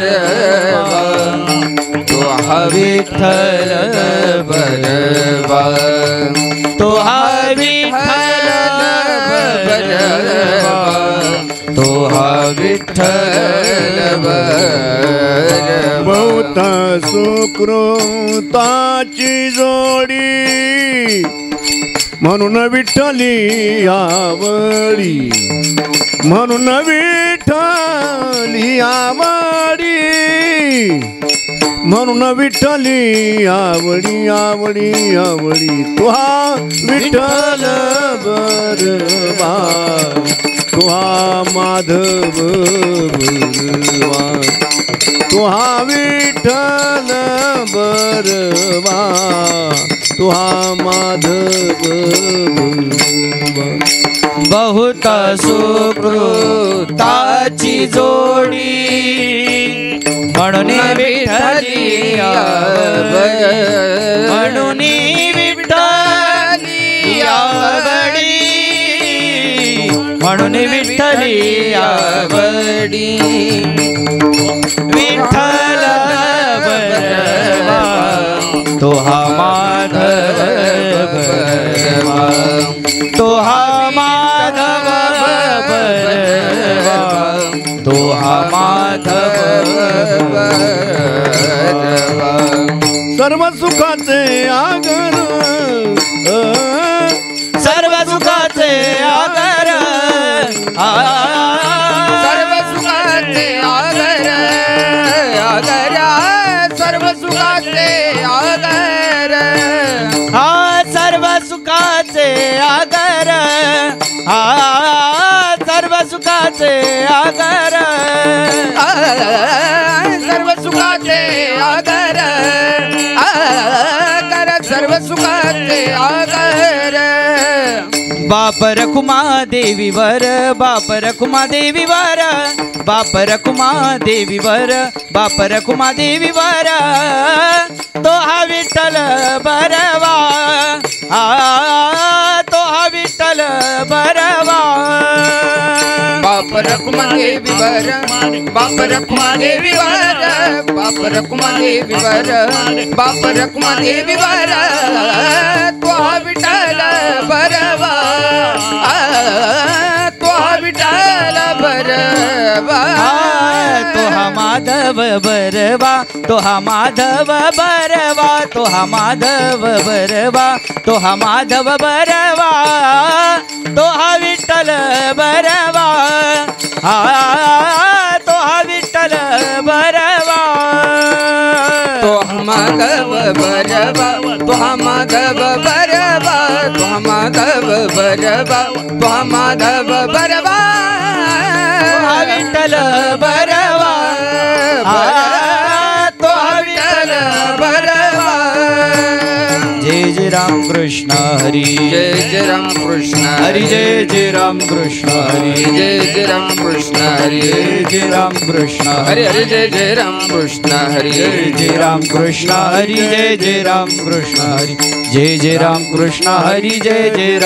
बरवा तो हा विठ्ठल बरवा तो हा विठ्ठल बरवा तो हा विठ्ठल बरवा बहुत सुकृताची जोडी म्हणून विठ्ठली आवडी म्हणून विठ्ठली आवडी म्हणून विठ्ठली आवडी आवडी आवडी तुहा विठ्ठल बरवा तुहा माधव बरवा तुहा विठ्ठल बरवा तुहा माधव बरवा बहुत सुकृताची जोडी म्हणून विठ्ठली म्हणून विठ्ठली आवडी म्हणून विठ्ठली आवडी विठ्ठल बरवा तो हा माधव बरवा तो हा माधव बरवा तो हा माधव बरवा सर्व सुखाचे आगर सर्व सुखाचे आगर सर्व सुखाचे आगर आगर सर्व सुखाचे आगर हा सर्व सुखाचे आगर हा सर्व सुखाचे आगर सर्व सुखाचे आगर आगर सर्व सुखाचे आगर बाप रखुमा देवीवर बाप रखुमा देवीवर बाप रखुमा देवीवर बाप रखुमा देवीवर तो हा विठ्ठल बरवा तो हा विठ्ठल बरवा बाप रखुमा देवीवर बाप रखुमा देवीवर बाप रखुमा देवीवर बाप रखुमा देवीवर तो हा विठ्ठल बरवा तो हा विठ्ठल बरवा तो हा माधव बरवा तो हा माधव बरवा तो हा माधव बरवा तो हा माधव बरवा तो हा विठ्ठल बरवा तो हा विठ्ठल बरवा तो हा माधव बरवा तो हा माधव बरवा तो हा माधव बरवा तो हा माधव बरवा तो हा विठ्ठल बरवा तो हा विठ्ठल बरवा जय जय राम कृष्ण हरी जय जय राम कृष्ण हरी जय जय राम कृष्ण हरी जय जय राम कृष्ण हरी जय जय राम कृष्ण हरी हरे जय जय राम कृष्ण हरी जय जय राम कृष्ण हरी जय जय राम कृष्ण हरी जय जय राम कृष्ण हरी जय जय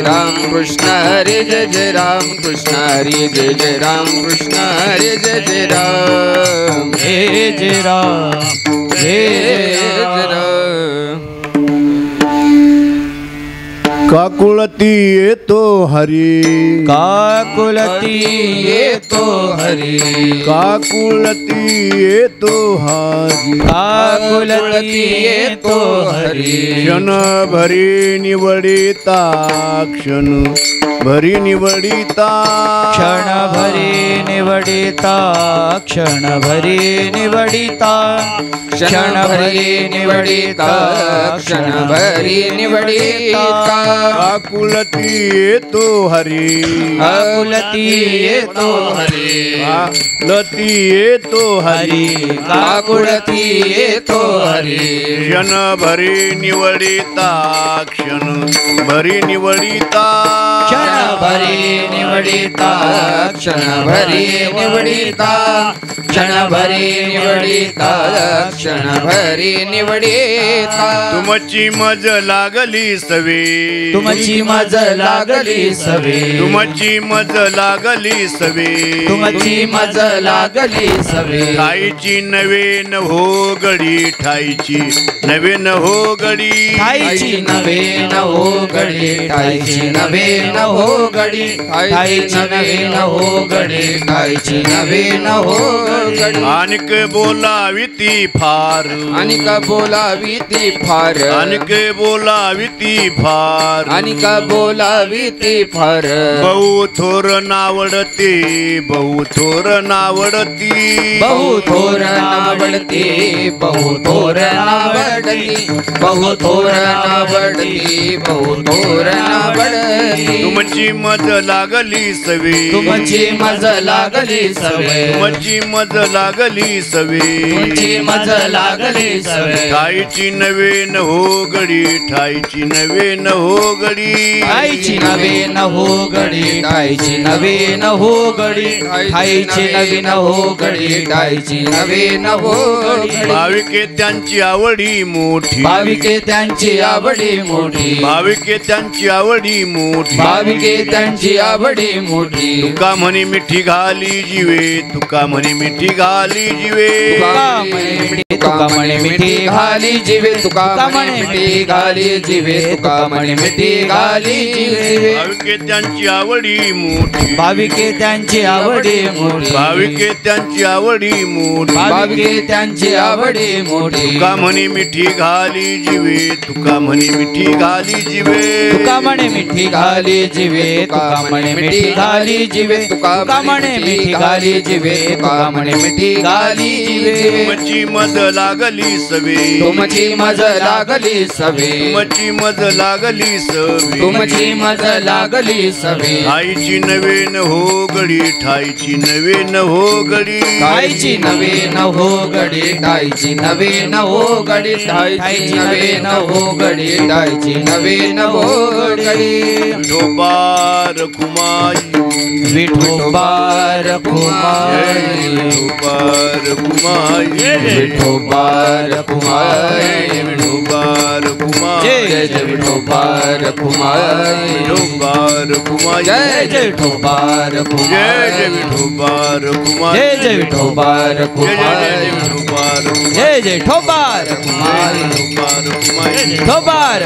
राम कृष्ण हरी जय जय राम कृष्ण हरी जय जय राम कृष्ण हरी जय जय राम जय राम काकुळती येतो हरी काकुलती येतो हरी काकुळती येतो हरी काकुलती येतो हरी क्षण भरी निवडिता क्षण भरी निवडिता क्षण भरी निवडिता क्षण भरी निवडिता क्षण भरी निवडिता क्षण भरी निवडिता काकुळती येतो हरी काकुलती येतो हरी काकुळती येतो हरी काकुळती येतो हरी क्षण भरी निवडिता क्षण भरी निवडिता क्षण भरी निवडिता क्षण भरी निवडिता क्षण भरी निवडिता क्षण भरी निवडिता तुमची मज लागली सवे तुमची मज लागली सवे तुमची मज लागली सवे तुमची मज लागली सवे ठाईची नवे न हो गडी ठाईची नवे न हो गडी ठाईची नवे न हो गडी ठाईची नवे न हो गडी ठाईची नवे न हो गडी ठाईची नवे न हो गडी आणिक बोलावी ती फार आणिक बोलावी ती फार आणिक बोलावी ती फार आणिक बोलावी ती फार बहु थोर नावडते बहु थोर नावडती बहु थोर नावडती बहु थोर नावडती बहु थोर नावडती बहु थोर नावडती तुमची मज लागली सवे तुमची मज लागली सवे तुमची मज लागली सवे तुमची मज लागली सवे ठाईची नवे न हो गडी ठाईची नवे न हो गडी ठाईची नवे न हो गडी ठाईची नवे न हो गडी ठाईची नवी न हो गडी ठाईची नवे न हो गडी भाविके त्यांची आवडी मोठी भाविके त्यांची आवडी मोठी भाविके त्यांची आवडी मोठी भाविके त्यांची आवडी मोठी तुका म्हणे मिठी घाली जीवे तुका म्हणे मिठी घाली जीवे तुका म्हणे मिठी घाली जीवे तुका म्हणे मिठी घाली जीवे तुका म्हणे मिठी घाली जीवे भाविके त्यांची आवडी मोठी भाविके त्यांची आवडी मोठी भाविके त्यांची आवडी मोठी भाविके त्यांची आवडी मोठी तुका म्हणे मिठी घाली जीवे तुका म्हणे मिठी घाली जीवे तुका म्हणे मिठी घाली जीवे तुका म्हणे मिठी घाली जीवे तुका म्हणे मिठी घाली जीवे तुका म्हणे मिठी घाली जीवे तुमची मज लागली सवे तुमची मज लागली सवे तुमची मज लागली सवे तुमची मज लागली सवे ठाईची नवे न हो गडी ठाईची नवे न हो गडी ठाईची नवे न हो गडी ठाईची नवे न हो गडी ठाईची नवे न हो गडी ठाईची नवे न हो गडी विठोबार कुमाई विठोबार कुमाई विठोबार कुमाई विठोबार कुमाई विठोबार कुमाई जय जय विठोबार कुमाई विठोबार कुमाई जय जय विठोबार जय कुमाई जय विठोबार कुमाई जय जय विठोबार जय कुमाई विठोबार जय जय ठोबार कुमाई विठोबार कुमाई ठोबार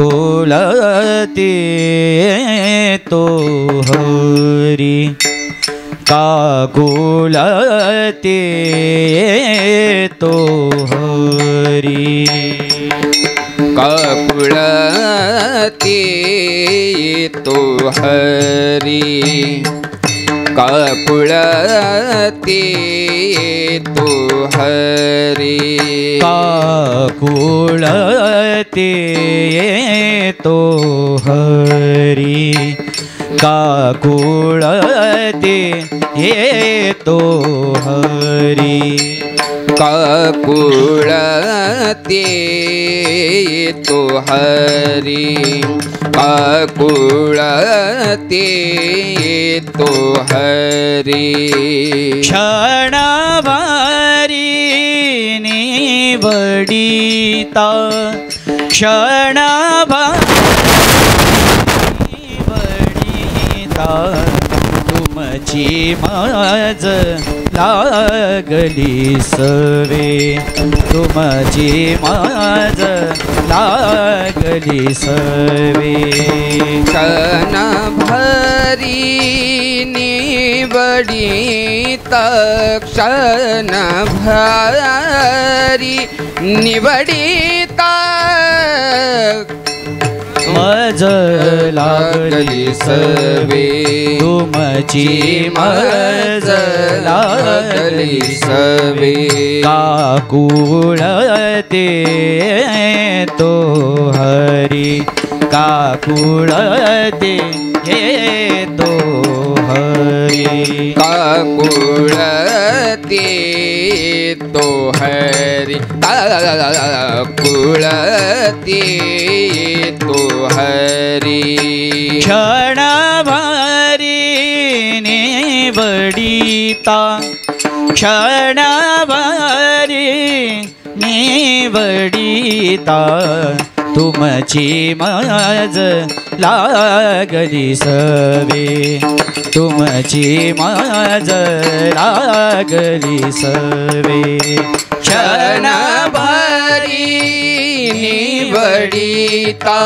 काकुलती तो हरी काकुलती तो हरी काकुलती तो हरी काकुलती तो हरी काकुलती तो हरी काकुलती तो हरी काकुलती तो हरी काकुलती तो हरी क्षणवारी निवडिता क्षणवारिवडिता तुमची मज लागली सवे तुमची मज लागली सवे क्षणभरी निवडिता क्षणभरी निवडिता मज लागली सवे तुमची मज लागली सवे काकुळते तो हरी काकुळते तो हरी काकुळती तो हरी काकुळती तो हरी क्षण भरी निवडिता क्षण भरी निवडिता तुमची मज लागली सवे तुमची मज लागली सवे क्षण भरी निवडिता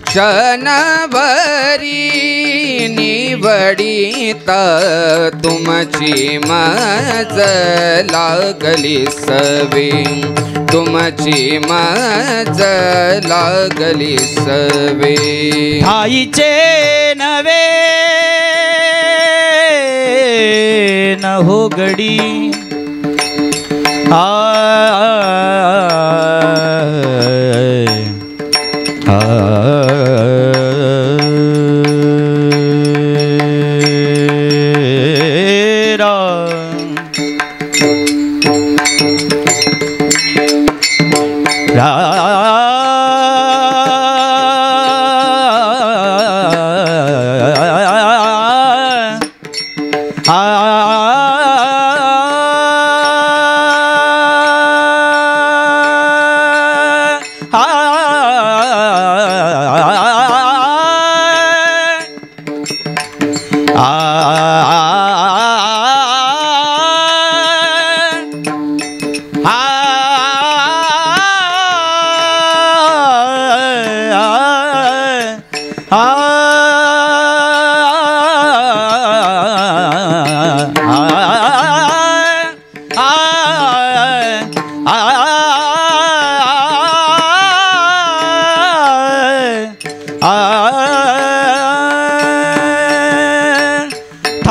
क्षण भरी निवडिता तुमची मज लागली सवे तुमची मज लागली सवे ठाईचे नवे न हो गडी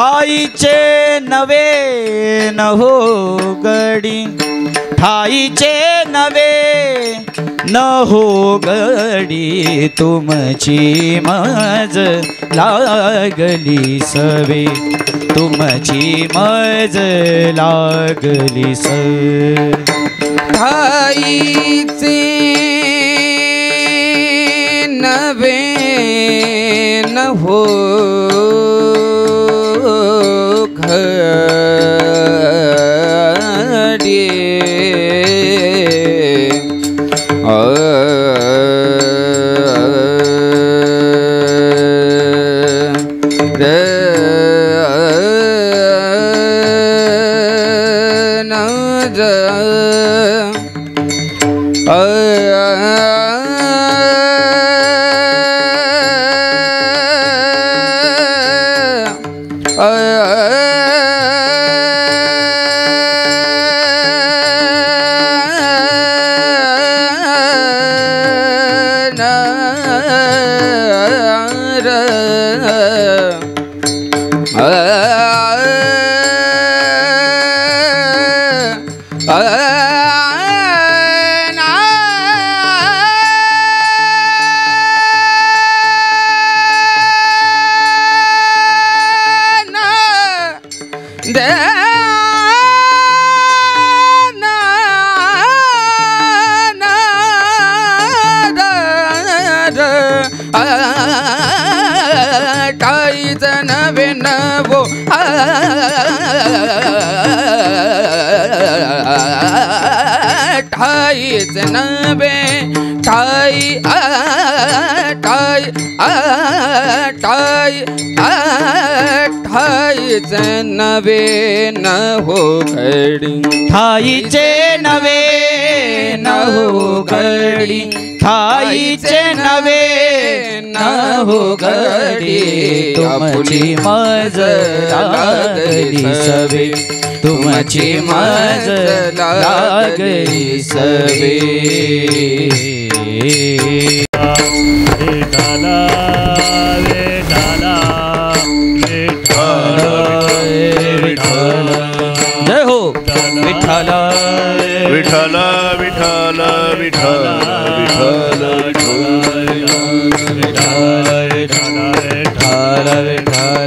ठाईचे नवे न हो गडी ठाईचे नवे न हो गडी तुमची मज लागली सवे तुमची मज लागली सवे ठाईचे नवे न हो घडी ठाईच नवे ठाई ठाई ठाई ठाईच नवे न हो घडी ठाईचे नवे न हो घडी ठाईचे नवे न हो घडी तुमची मज लागली सवे तुमची मज लागली सवे विठ्ठला विठ्ठला विठ्ठला जय हो विठ्ठला विठ्ठला विठ्ठला विठ्ठला विठ्ठला विठ्ठला विठ्ठला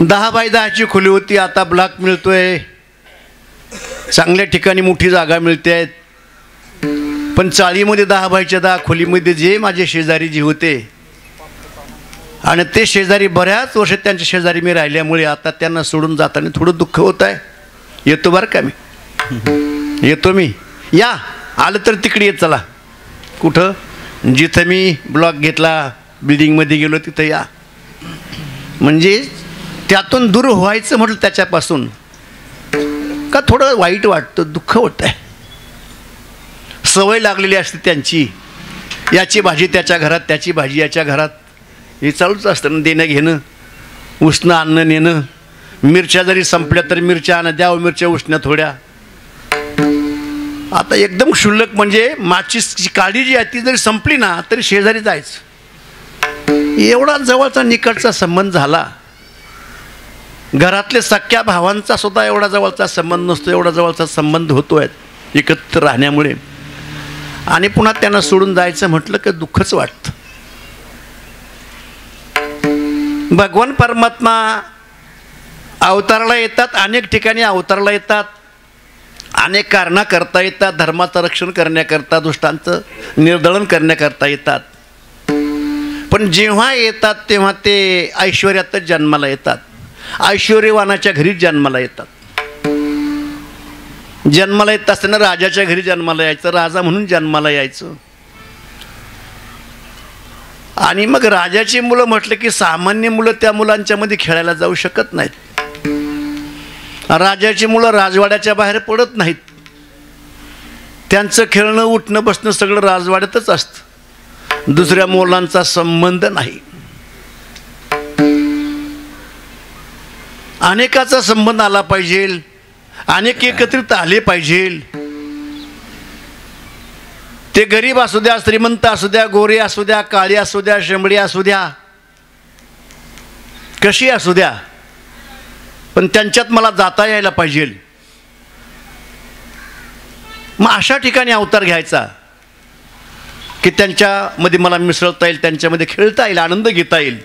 10x10ची खोली होती, आता ब्लॉक मिळतोय, चांगल्या ठिकाणी मोठी जागा मिळते आहेत. पण चाळीमध्ये 10x10 खोलीमध्ये जे माझे शेजारी जे होते आणि ते शेजारी बऱ्याच वर्ष त्यांच्या शेजारी मी राहिल्यामुळे आता त्यांना सोडून जाताना थोडं दुःख होत आहे. येतो बरं का, मी येतो, मी या आलं तर तिकडे येत चला. कुठं? जिथं मी ब्लॉक घेतला, बिल्डिंगमध्ये गेलो तिथं या. म्हणजे त्यातून दूर व्हायचं म्हटलं त्याच्यापासून का थोडं वाईट वाटतं, दुःख होत आहे. सवय लागलेली असते त्यांची, याची भाजी त्याच्या घरात, त्याची भाजी याच्या घरात, हे चालूच असतं ना, देणं घेणं, उष्णं आणणं नेणं. मिरच्या जरी संपल्या तरी मिरच्या आणा, द्यावं मिरच्या उष्ण्या थोड्या. आता एकदम क्षुल्लक म्हणजे माचीची काडी जी आहे ती जरी संपली ना तरी शेजारी जायचं. एवढा जवळचा निकटचा संबंध झाला. घरातले सख्या भावांचा सुद्धा एवढा जवळचा संबंध नसतो, एवढा जवळचा संबंध होतोय एकत्र राहण्यामुळे. आणि पुन्हा त्यांना सोडून जायचं म्हटलं की दुःखच वाटतं. भगवान परमात्मा अवताराला येतात, अनेक ठिकाणी अवताराला येतात, अनेक कारणं करता येतात. धर्माचं रक्षण करण्याकरता, दुष्टांचं निर्दळन करण्याकरता येतात. पण जेव्हा येतात तेव्हा ते ऐश्वर्यातच जन्माला येतात, ऐश्वर्यवानाच्या घरी जन्माला येतात. जन्माला येत असताना राजाच्या घरी जन्माला यायचं, राजा म्हणून जन्माला यायचं. आणि मग राजाची मुलं म्हटलं की सामान्य मुलं त्या मुलांच्यामध्ये खेळायला जाऊ शकत नाहीत. राजाची मुलं राजवाड्याच्या बाहेर पडत नाहीत. त्यांचं खेळणं, उठणं, बसणं सगळं राजवाड्यातच असतं, दुसऱ्या मुलांचा संबंध नाही. अनेकाचा संबंध आला पाहिजे, अनेक एकत्रित आले पाहिजे. ते गरीब असू द्या, श्रीमंत असू द्या, गोरे असू द्या, काळी असू द्या, शेंबडी असू द्या, कशी असू द्या, पण त्यांच्यात मला जाता यायला पाहिजे. मग अशा ठिकाणी अवतार घ्यायचा की त्यांच्यामध्ये मला मिसळता येईल, त्यांच्यामध्ये खेळता येईल, आनंद घेता येईल.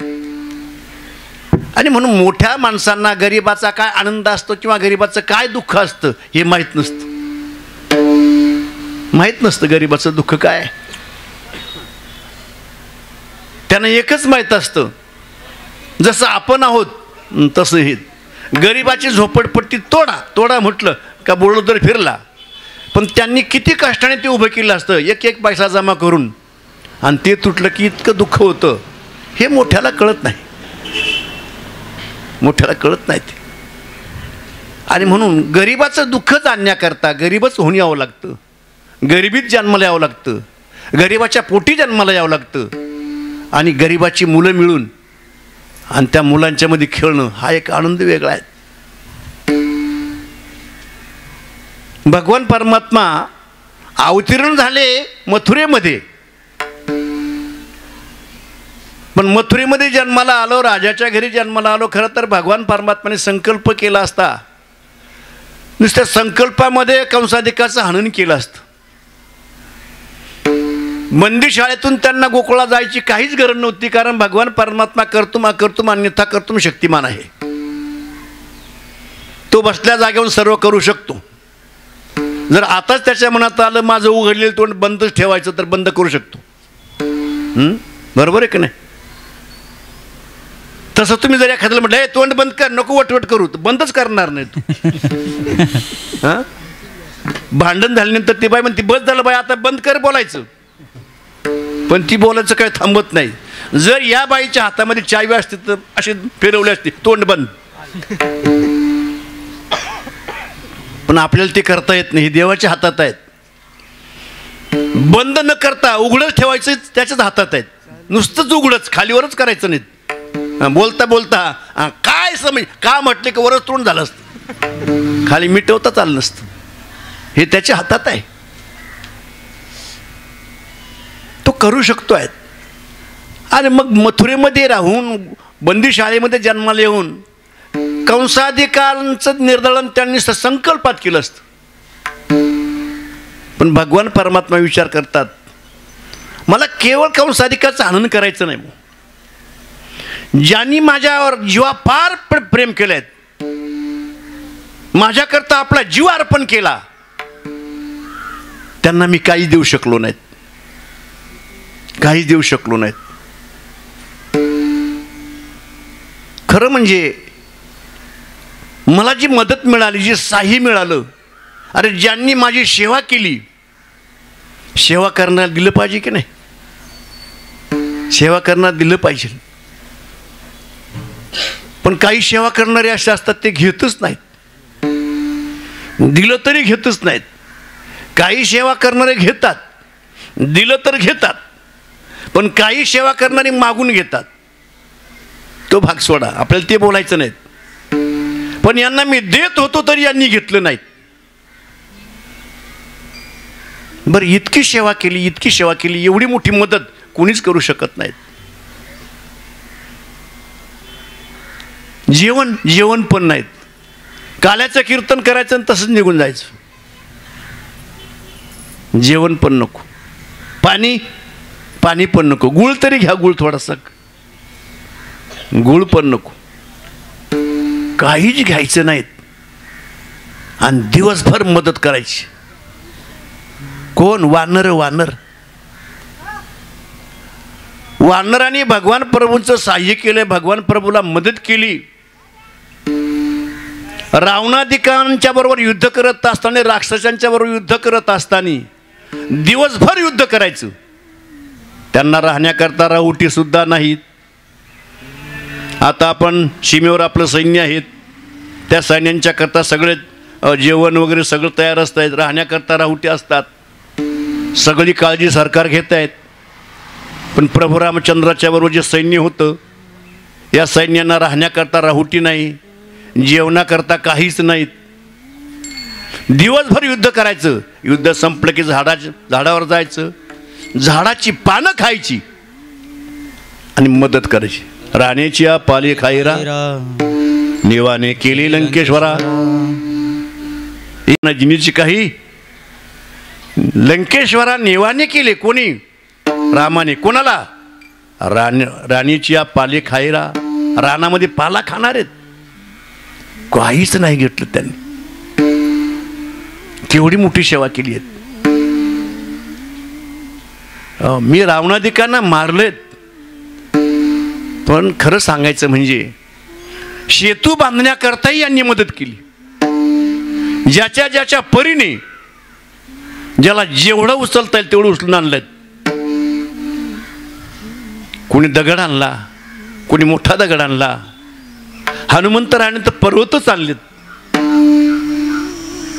आणि म्हणून मोठ्या माणसांना गरिबाचा काय आनंद असतो किंवा गरिबाचं काय दुःख असतं हे माहीत नसतं. माहीत नसतं गरिबाचं दुःख काय. त्यांना एकच माहीत असतं, जसं आपण आहोत तसं हे. गरिबाची झोपडपट्टी तोडा तोडा म्हटलं का बोलदर फिरला. पण त्यांनी किती कष्टाने ते उभं केलं असतं, एक एक पैसा जमा करून, आणि ते तुटलं की इतकं दुःख होतं. हे मोठ्याला कळत नाही, मोठ्याला कळत नाही ते. आणि म्हणून गरिबाचं दुःख जाणण्याकरता गरीबच होऊन यावं लागतं, गरिबीत जन्माला यावं लागतं, गरिबाच्या पोटी जन्माला यावं लागतं. आणि गरिबाची मुलं मिळून आणि त्या मुलांच्यामध्ये खेळणं हा एक आनंद वेगळा आहे. भगवान परमात्मा अवतीर्ण झाले मथुरेमध्ये, पण मथुरेमध्ये जन्माला आलो, राजाच्या घरी जन्माला आलो. खरं तर भगवान परमात्माने संकल्प केला असता, नुसत्या संकल्पामध्ये कंसाधिकाचं हनन केलं असतं. बंदी शाळेतून त्यांना गोकुळा जायची काहीच गरज नव्हती, कारण भगवान परमात्मा कर्तुम अकर्तुम अन्यथा कर्तुम शक्तिमान आहे. तो बसल्या जागेवर सर्व करू शकतो. जर आताच त्याच्या मनात आलं माझं उघडलेलं तोंड बंदच ठेवायचं तर बंद करू शकतो. बरोबर आहे की नाही? तसं तुम्ही जर एखाद्याला म्हटलं हे तोंड बंद कर, नको वटवट करू, तर बंदच करणार नाही तू. हां, भांडण झाल्यानंतर ती बाई म्हणते बस झालं बाई आता बंद कर बोलायचं, पण ती बोलायचं काय थांबत नाही. जर या बाईच्या हातामध्ये चावी असते तर अशी फिरवली असते, तोंड बंद. पण आपल्याला ते करता येत नाही, देवाच्या हातात आहेत. बंद न करता उघडच ठेवायचं त्याच्याच हातात आहेत. नुसतंच उघडच, खालीवरच करायचं नाही. बोलता बोलता काय समज का म्हटले की वरच तोंड झालं असतं, खाली मिटवताच आलं नसतं. हे त्याच्या हातात आहे, तो करू शकतो आहे. आणि मग मथुरेमध्ये राहून बंदी शाळेमध्ये जन्माला येऊन कंसाधिकारांचं निर्दळन त्यांनी संकल्पात केलं असतं. पण भगवान परमात्मा विचार करतात, मला केवळ कंसाधिकाचं हनन करायचं नाही, ज्यांनी माझ्यावर जीवापार प्रेम केलेत, माझ्याकरता आपला जीव अर्पण केला, त्यांना मी काही देऊ शकलो नाहीत, काही देऊ शकलो नाहीत. खरं म्हणजे मला जी मदत मिळाली, जी साही मिळालं, अरे ज्यांनी माझी सेवा केली, सेवा करण्याला दिलं पाहिजे की नाही? सेवा करण्याला दिलं पाहिजे. पण काही सेवा करणारे असे असतात, ते घेतच नाहीत, दिलं तरी घेतच नाहीत. काही सेवा करणारे घेतात, दिलं तर घेतात, पण काही सेवा करणारे मागून घेतात. तो भाग सोडा, आपल्याला ते बोलायचं नाही. पण यांना मी देत होतो तरी यांनी घेतलं नाहीत. बरं, इतकी सेवा केली, इतकी सेवा केली, एवढी मोठी मदत कोणीच करू शकत नाहीत. जेवण पण नाहीत. काल्याचं कीर्तन करायचं आणि तसंच निघून जायचं. जेवण पण नको, पाणी पण नको, गुळ तरी घ्या, गुळ थोडासा, गुळ पण नको, काहीच घ्यायचं नाहीत. आणि दिवसभर मदत करायची. कोण? वानरांनी भगवान प्रभूंचं सहाय्य केलं, भगवान प्रभूला मदत केली. रावणाधिकांच्या बरोबर युद्ध करत असताना, राक्षसांच्या बरोबर युद्ध करत असताना दिवसभर युद्ध करायचं. त्यांना राहण्याकरता राहुटी सुद्धा नाहीत. आता आपण सीमेवर आपलं सैन्य आहेत, त्या सैन्यांच्या करता सगळे जेवण वगैरे सगळं तयार असतात, राहण्याकरता राहुटी असतात, सगळी काळजी सरकार घेत आहेत. पण प्रभू रामचंद्राच्या बरोबर जे सैन्य होतं, या सैन्यांना राहण्याकरता राहुटी नाही, जेवणाकरता काहीच नाहीत. दिवसभर युद्ध करायचं. युद्ध संपलं की झाडावर जायचं, झाडाची पानं खायची आणि मदत करायची. राणेची पाले खाईरा, नेवाने केली लंकेश्वरा. जिनीची काही लंकेश्वरा नेवाने केले. कोणी? रामाने. कोणाला? राणीची पाले खाईरा. रानामध्ये पाला खाणार आहेत, काहीच नाही घेतलं त्यांनी. केवढी मोठी सेवा केली आहे. मी रावणाधिकांना मारलेत, पण खरं सांगायचं म्हणजे सेतू बांधण्याकरताही यांनी मदत केली. ज्याच्या परीने, ज्याला जेवढं उचलता येईल तेवढं उचलून आणलं. कोणी दगड आणला, कोणी मोठा दगड आणला. हनुमंतरायाने तर पर्वतच आणलेत.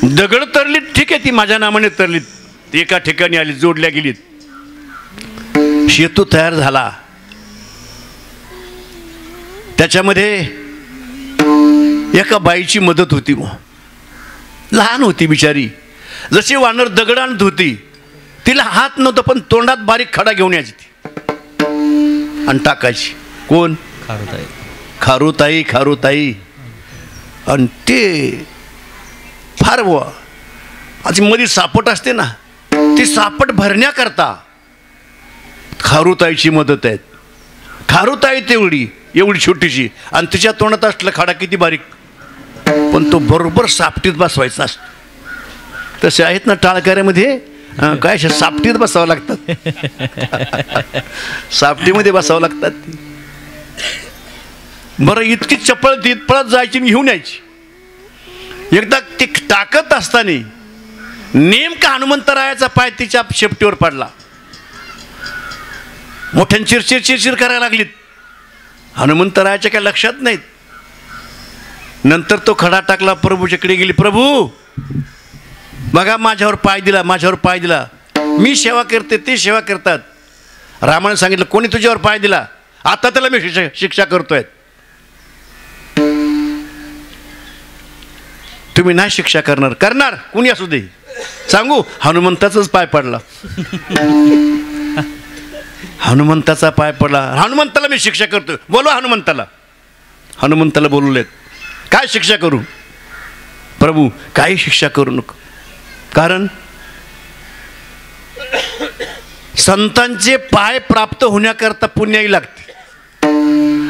दगड तरलीत, ठीक आहे, ती माझ्या नामाने तरलीत, ती एका ठिकाणी आली, जोडल्या गेलीत, सेतू तयार झाला. त्याच्यामध्ये एका बाईची मदत होती. मग लहान होती बिचारी, जशी वानर दगड आणत होती, तिला हात नव्हतं, पण तोंडात बारीक खडा घेऊन यायची ती आणि टाकायची. कोण? खारुताई. आणि ते फार मध्ये सापट असते ना, ती सापट भरण्याकरता खारुताईची मदत आहे. खारुताई तेवढी एवढी छोटीशी, आणि तिच्या तोंडात असला खडा किती बारीक, पण तो बरोबर सापटीत बसवायचा असतो. तसे आहेत ना टाळकऱ्यामध्ये, काय सापटीत बसावं लागतात, सापटीमध्ये बसावं लागतात. बरं, इतकी चपळ तीत पळत जायची आणि घेऊन यायची. एकदा ती टाकत असताना नेमका हनुमंतरायाचा पाय तिच्या शेपटीवर पडला. मोठ्यान चिरचिर करायला लागलीत. हनुमंतरायाच्या काय लक्षात नाहीत. नंतर तो खडा टाकला, प्रभूच्याकडे गेली. प्रभू बघा, माझ्यावर पाय दिला, मी सेवा करते, ते सेवा करतात. रामाने सांगितलं, कोणी तुझ्यावर पाय दिला? आता त्याला मी शिक्षा करतोय. तुम्ही नाही शिक्षा करणार, कोणी असू दे, सांगू, हनुमंताचाच पाय पडला. हनुमंताचा पाय पडला. हनुमंताला मी शिक्षा करतो, बोलवा हनुमंताला. हनुमंताला बोलवलेत. काय शिक्षा करू? प्रभू, काही शिक्षा करू नको, कारण संतांचे पाय प्राप्त होण्याकरता पुण्याही लागते.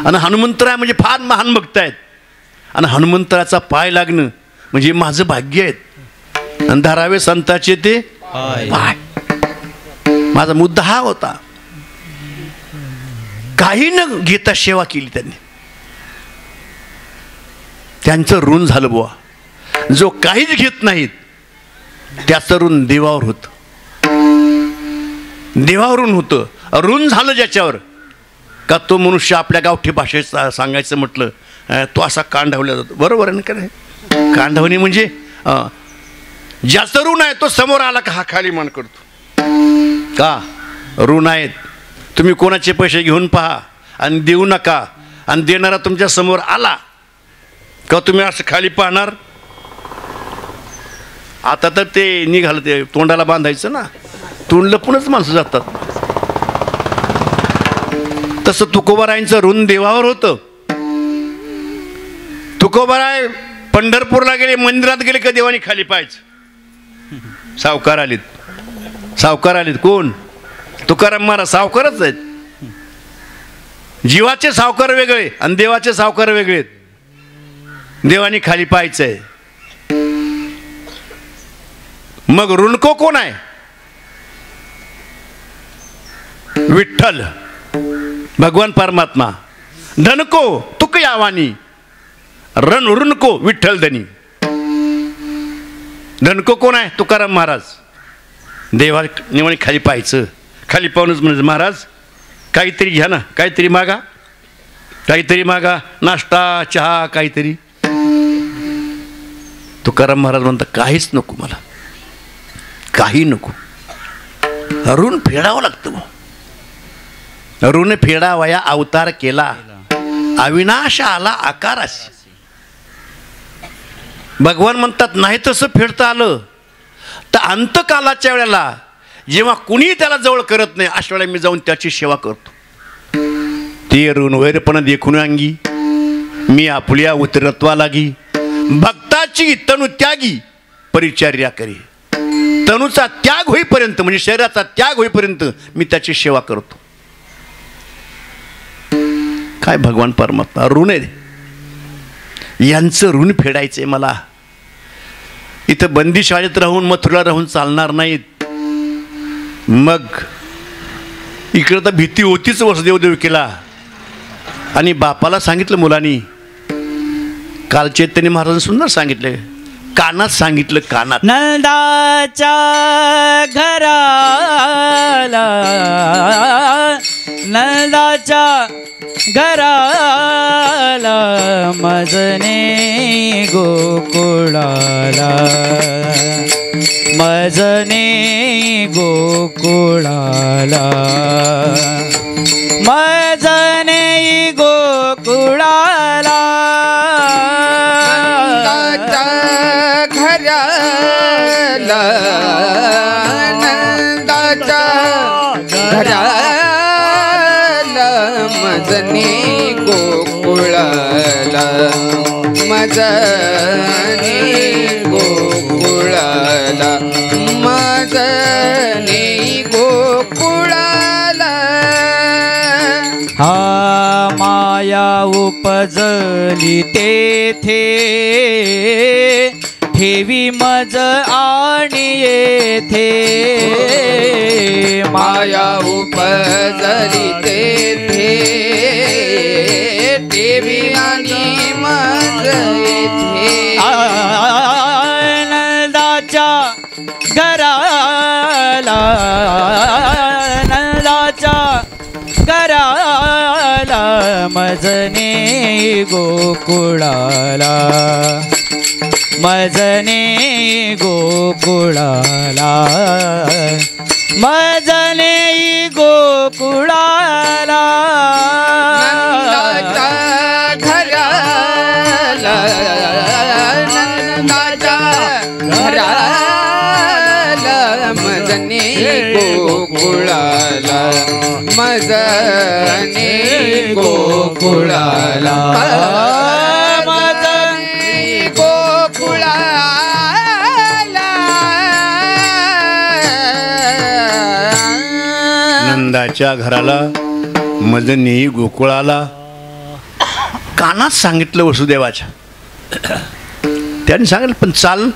आणि हनुमंतराय म्हणजे फार महान भक्त आहेत आणि हनुमंतराचा पाय लागणं म्हणजे माझं भाग्य आहे आणि धरावे संतांचे ते पाय. माझा मुद्दा हा होता. काही न घेता सेवा केली त्यांनी. त्यांचं ऋण झालं बुवा. जो काहीच घेत नाहीत त्याचं ऋण देवावर होतं. देवावरून होतं. ऋण झालं ज्याच्यावर का तो मनुष्य आपल्या गावठी भाषेत सांगायचं म्हटलं तो असा कांढवला जातो. बरोबर आहे ना? काय कांढवणी म्हणजे ज्याचं ऋण आहे तो समोर आला का हा खाली मान करतो. का ऋण आहेत तुम्ही कोणाचे पैसे घेऊन पहा आणि देऊ नका आणि देणारा तुमच्या समोर आला का तुम्ही असं खाली पाहणार. आता तर ते निघालं ते तोंडाला बांधायचं ना, तोंड लपूनच माणसं जातात. तसं तुकोबारायांचं ऋण देवावर होतं. तुकोबाराय पंढरपूरला गेले, मंदिरात गेले का देवानी खाली पाहायचं. सावकार आलेत, सावकार आलेत. कोण? तुकाराम महाराज सावकारच आहेत. जीवाचे सावकार वेगळे आणि देवाचे सावकार वेगळे. देवानी खाली पाहायचंय. मग ऋणको कोण आहे? विठ्ठल भगवान परमात्मा. धनको तुक यावानी ऋणको विठ्ठल धनी. धनको कोण आहे? तुकाराम महाराज. देवा निवाणी खाली पाहायचं. खाली पाहूनच म्हणजे महाराज काहीतरी घ्या ना, काहीतरी मागा, काहीतरी मागा, नाश्ता चहा काहीतरी. तुकाराम महाराज म्हणतात काहीच नको मला, काही नको. ऋण फेडावं लागतं. ऋण फेडावया अवतार केला, अविनाश आला आकाराशी. भगवान म्हणतात नाही तसं फेडता आलं तर अंतकालाच्या वेळेला जेव्हा कुणी त्याला जवळ करत नाही अशा वेळेला मी जाऊन त्याची सेवा करतो. ते ऋण वैरपणा देखून अंगी मी आपल्या उतरत्वा लागी. भक्ताची तनु त्यागी परिचर्या करी. तनुचा त्याग होईपर्यंत म्हणजे शरीराचा त्याग होईपर्यंत मी त्याची सेवा करतो. काय भगवान परमात्मा ऋण आहे. यांचं ऋण फेडायचंय मला. इथं बंदी शाळेत राहून मथुरा राहून चालणार नाहीत. मग इकडं तर भीती होतीच वसुदेव देवकीला. आणि बापाला सांगितलं मुलांनी. काल चैतन्य महाराजांनी सुंदर सांगितलं, कानात सांगितलं, कानात. नंदाच्या घराला, नंदाच्या घराला मजने गोकुळाला, मजने गोकुळाला, मजने गोकुळाला. घराला, नंदाच्या घराला मजने गोकुळाला, मजने गोकुळाला, मजने गोकुळाला. हा माया उपजली तेथे ठेवी मज आणि येथे. माया उपजली तेथे ठेवी आणि मज येथे. नंदाच्या घराला, नंदाच्या घराला मजने गोकुळाला, मजने गोकुळाला, मजने गोकुळाला. नंदाच्या घराला, नंदाच्या घराला मजने गोकुळाला, मजने गोकुळाला, मजने गोकुळाला. नंदाच्या घराला मजने गोकुळाला कानात सांगितलं वसुदेवाच्या. त्यांनी सांगितलं पण चाल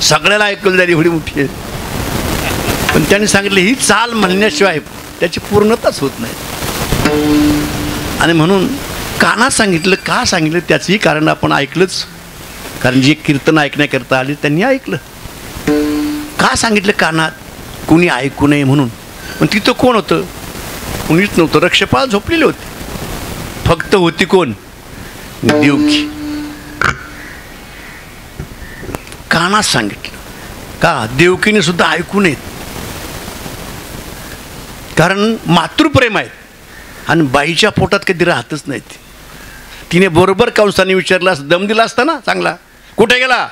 सगळ्याला ऐकलं जाईल एवढी मोठी आहे. पण त्यांनी सांगितलं ही चाल म्हणण्याशिवाय त्याची पूर्णताच होत नाही. आणि म्हणून कानात सांगितलं. का सांगितलं त्याचंही कारण आपण ऐकलंच. कारण जे कीर्तन ऐकण्याकरता आले त्यांनी ऐकलं. का सांगितलं कानात? कुणी ऐकू नये म्हणून. पण तिथं कोण होतं? कुणीच नव्हतं. रक्षपाल झोपलेले होते. फक्त होती कोण? देवकी. कानात सांगितलं. का? देवकीने सुद्धा ऐकू नयेत. कारण मातृप्रेम आहे आणि बाईच्या पोटात कधी राहतच नाही. तिने बरोबर कंसाने विचारला, दम दिला असता ना चांगला. कुठे गेला?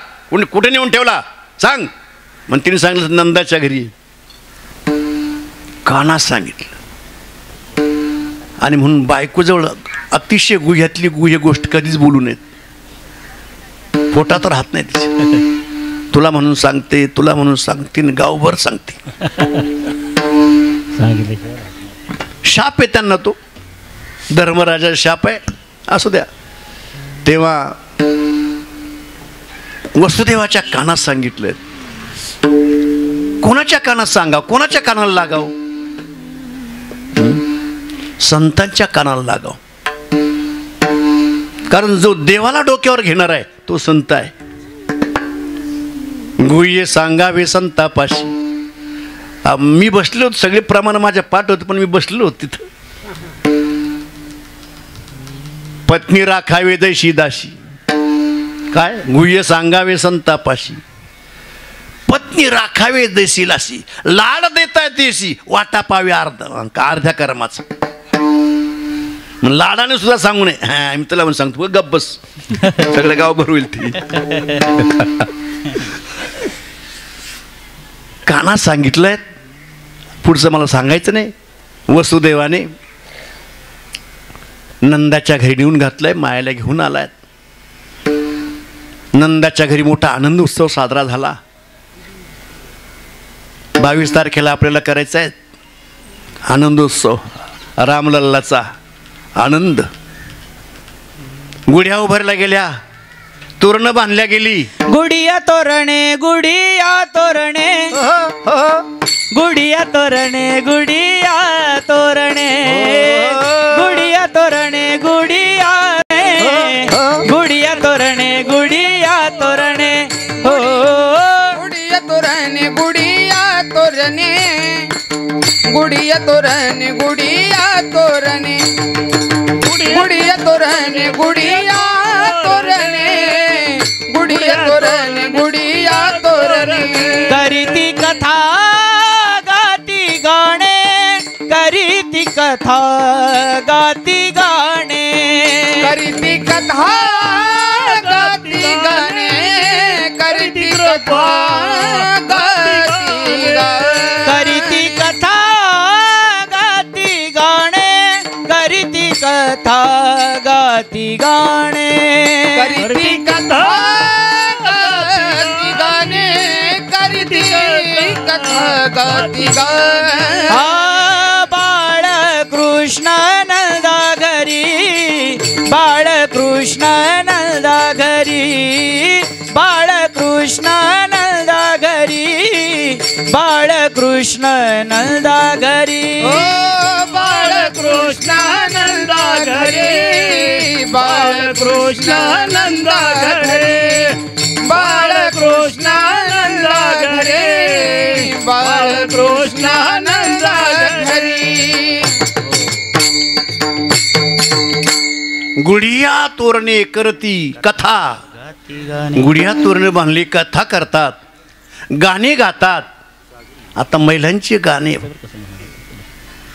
कुठे नेऊन ठेवला सांग. मग तिने सांगितलं नंदाच्या घरी. कानात सांगितलं. आणि म्हणून बायकोजवळ अतिशय गुह्यातली गुह्य गोष्ट कधीच बोलू नयेत. पोटात राहत नाही तिच्या. तुला म्हणून सांगते, तुला म्हणून सांगते, गावभर सांगते. शाप आहे त्यांना. तो धर्मराजा शाप आहे. असू द्या. तेव्हा वसुदेवाच्या कानात सांगितलं. कोणाच्या कानात सांगाव? कोणाच्या कानाला लागाव? संतांच्या कानाला लागाव. कारण जो देवाला डोक्यावर घेणार आहे तो संत आहे. गुह्य सांगावे संतापाशी. मी बसलो होतो. सगळे प्रमाण माझ्या पाठ होते पण मी बसलो होतो तिथं. पत्नी राखावे दैशी दाशी. काय? गुह्य सांगावे संतापाशी. पत्नी राखावे दैसी दासी. लाड देता देशी वाटा पावे अर्ध्या कर्माचा. लाडाने सुद्धा सांगू नये. हा मी तुला म्हणून सांगतो गप्प बस. सगळं गाव भर होईल ती. कानात सांगितलंय. पुढचं मला सांगायचं नाही. वसुदेवाने नंदाच्या घरी नेऊन घातलंय. मायाला घेऊन आलाय. नंदाच्या घरी मोठा आनंद उत्सव साजरा झाला. 22 तारखेला आपल्याला करायचा आहे आनंदोत्सव. रामलल्लाचा आनंद. गुढ्या उभारल्या गेल्या. तोरण बांधल्या गेली. गुढिया तोरणे गुढिया तोरणे गुढिया तोरणे गुढिया तोरणे गुढिया तोरणे गुढिया गुढिया तोरणे गुढिया तोरणे हो गुढिया तोरणे गुढिया तोरणे गुढिया तोरणे गुढिया तोरणे गुढिया तोरणे गुढिया तोरणे गुढिया तोरणे गुढिया तोरणे करीती कथा गाती गाणे करीती कथा गाती गाणे करीती कथा गाती गाणे करीती कथा गाती करीती कथा गाती गाणे करीती कथा गाती गाणे करीती कथा गाती गाणे करीती कथा गाती गाणे बाळ कृष्ण नंदा घरी बाळ कृष्ण नंदा घरी बाळ कृष्ण नंदा घरी बाळ कृष्ण नंदा घरी बाळ कृष्ण नंदा घरी बाळ कृष्ण नंदा घरी बाळ कृष्ण नंदा घरी बाळ कृष्ण नंदा घरी. गुढिया तोरणे करती कथा. गुढिया तोरणे बांधली कथा करतात. गाणे गातात. आता महिलांची गाणे.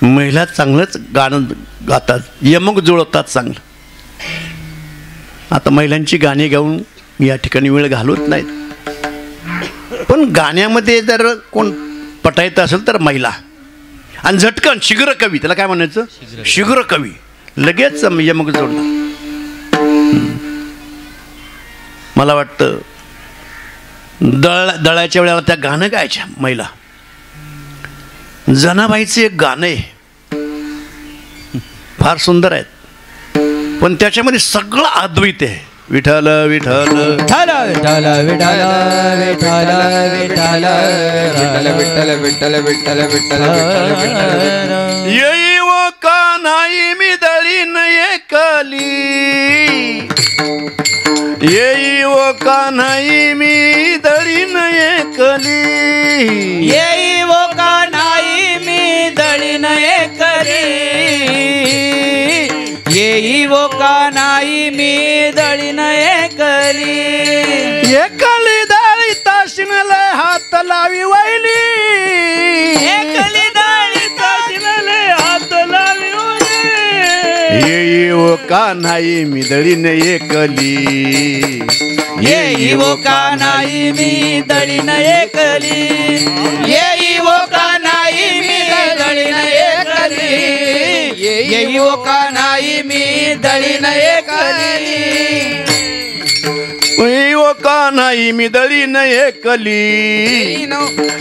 महिला चांगलंच गाणं गातात. यमक जुळवतात चांगलं. आता महिलांची गाणी गाऊन या ठिकाणी वेळ घालवत नाहीत. पण गाण्यामध्ये जर कोण पटायचं असेल तर महिला. आणि झटकन शीघ्र कवी. त्याला काय म्हणायचं? शीघ्र कवी. लगेच यमक जोडणार. मला वाटतं दळाच्या वेळेला त्या गाणं गायच्या महिला. जनाबाईचं एक गाणं आहे फार सुंदर आहेत. पण त्याच्यामध्ये सगळं अद्वैत आहे. विठ्ठल विठ्ठल विठ्ठल विठ्ठल विठ्ठल विठ्ठल विठ्ठल विठ्ठल विठ्ठल विठ्ठल विठ्ठल विठ्ठल विठ्ठल येई वो का नाही मी दळीन एकली, येई वो का नाही मी दळीन एकली, येई वो का नाही मी दळीन एकली, येई वो का नाही मी दळीन एकली, एकली दळी ताशिनले हात लावी वैली, एकली दळी ताशिनले हात लावी वैली, येई वो का नाही मी दळीन एकली, येई वो का नाही मी दळीन एकली, येई वो का नाही मी दळीन एकली, येई वो का नाही मी दळीन एकली, येई वो का नाही मी दळीन एकली,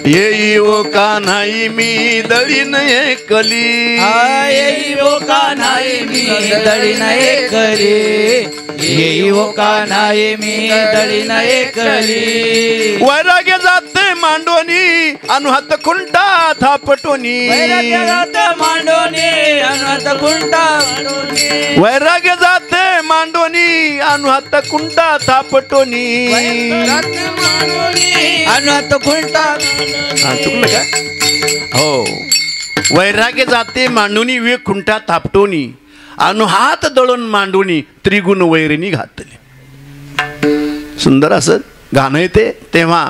येई वो का नाही मी दळीन एकली, येई वो का नाही मी दळीन एकली, येई वो का नाही मी दळीन एकली, वैराग्य जाते मांडोनी अनुहात खुंटा थापटोनी, मांडोनी अनंत कुंटा, वैराग्य जाते मांडोनी अनुहात कुंटा थापटोनी, अनंत कुंटा, चुकलं का? हो, वैराग्य जाते मांडोनी वे खुंटा थापटोनी, अनुहात दळून मांडोनी त्रिगुण वैरिणी घातले. सुंदर असं गाणं येते. तेव्हा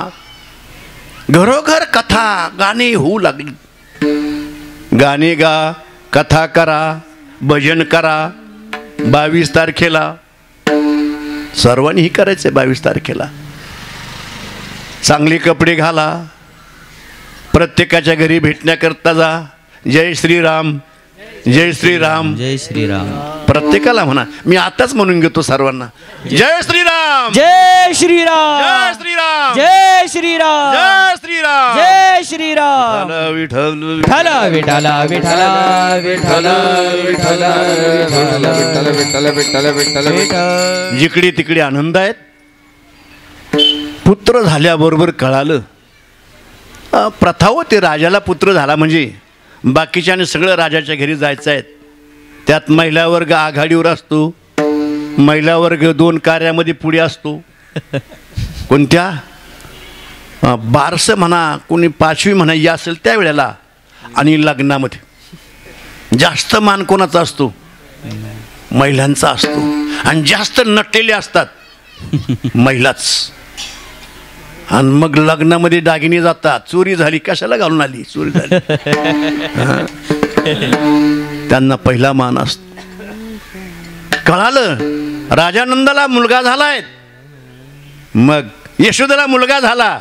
घरोघर कथा गाणी होऊ लागली. गाणे गा, कथा करा, भजन करा. 22 तारखेला सर्वांनी करायचे. 22 तारखेला चांगले कपडे घाला, प्रत्येकाच्या घरी भेटण्याकरता जा. जय श्रीराम, जय श्रीराम, जय श्रीराम. प्रत्येकाला म्हणा. मी आताच म्हणून घेतो सर्वांना, जय श्रीराम, जय श्रीराम, जय श्रीराम, जय श्रीराम, जय श्रीराम, जय श्रीराम. विठ्ठल विठ्ठल विठ्ठल विठ्ठल विठ्ठल विठ्ठल विठ्ठल विठ्ठल विठ्ठल विठ्ठल विठ्ठल. जिकडे तिकडे आनंद आहेत. पुत्र झाल्याबरोबर कळालं, प्रथा होती राजाला पुत्र झाला म्हणजे बाकीच्याने सगळं राजाच्या घरी जायचं आहे. त्यात महिला वर्ग आघाडीवर असतो, महिला वर्ग 2 कार्यामध्ये पुढे असतो. कोणत्या? बारसं म्हणा, कोणी 5वी म्हणा या असेल त्यावेळेला. आणि लग्नामध्ये जास्त मान कोणाचा असतो? महिलांचा असतो. आणि जास्त नटलेले असतात महिलाच. आणि मग लग्नामध्ये दागिने जातात. चोरी झाली, कशाला घालून आली? चोरी झाली. त्यांना पहिला मान असतो. कळालं राजानंदाला मुलगा झालाय. मग यशोदेला मुलगा झाला.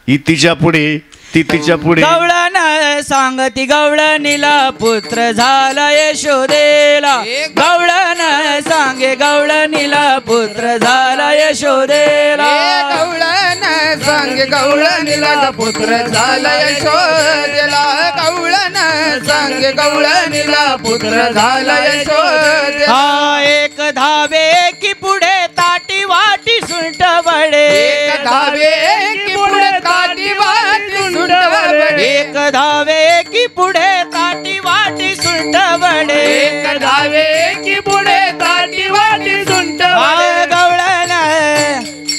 ही तिच्या पुढे, ती तिच्या पुढे. गवळण सांगती गवळणीला पुत्र झाला यशोदेला. गवळण सांगे गवळणीला पुत्र झाला यशोदेला. गवळण सांग गवळणीला पुत्र झाला यशोदेला. गवळण सांग गवळणीला पुत्र झाला यशोदेला. हा एक धावे की पुढे ताटी वाटी सुंठ बडे. एक धावे की पुढे ताटी वाटी सुंठ बडे. एक धावे की पुढे ताटी वाटी सुंठ बडे. एक धावे की पुढे ताटी वाटी सुंठ हा गवळण,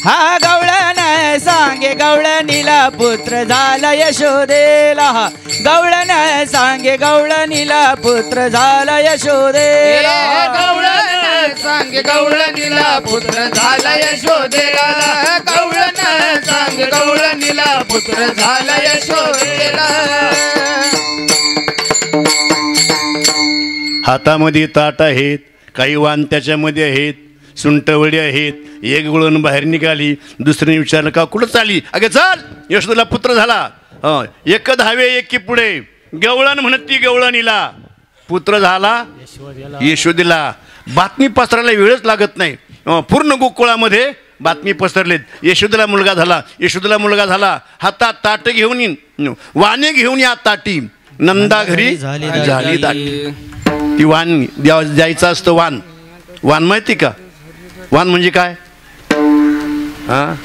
हा गवळण सांगे गवळणीला पुत्र झाला यशोदेला. गवळण सांगे गवळणीला पुत्र झाला यशोदेला. गवळण सांग गवळणीला पुत्र झाला यशोदेला. गवळण सांग गवळणीला पुत्र झाला यशोदेला. हातामध्ये ताट आहेत, काही वाण त्याच्यामध्ये आहेत, सुंटवडी आहेत. एक गुळण बाहेर निघाली. दुसरीने विचारलं का कुठं चालली? अगे चाल, यशोदेला पुत्र झाला. एक धावे एक की पुढे. गवळण म्हणत ती गवळणीला पुत्र झाला यशोदेला. बातमी पसरायला वेळच लागत नाही. पूर्ण गोकुळामध्ये बातमी पसरलेत. यशोदेला मुलगा झाला, यशोदेला मुलगा झाला. हातात ताट घेऊन येईन, वाणे घेऊन या ताटी. नंदा घरी झाली दाटी. ती वाण द्यायचं असतं. वाण वाण माहिती का? वाण म्हणजे काय? हां,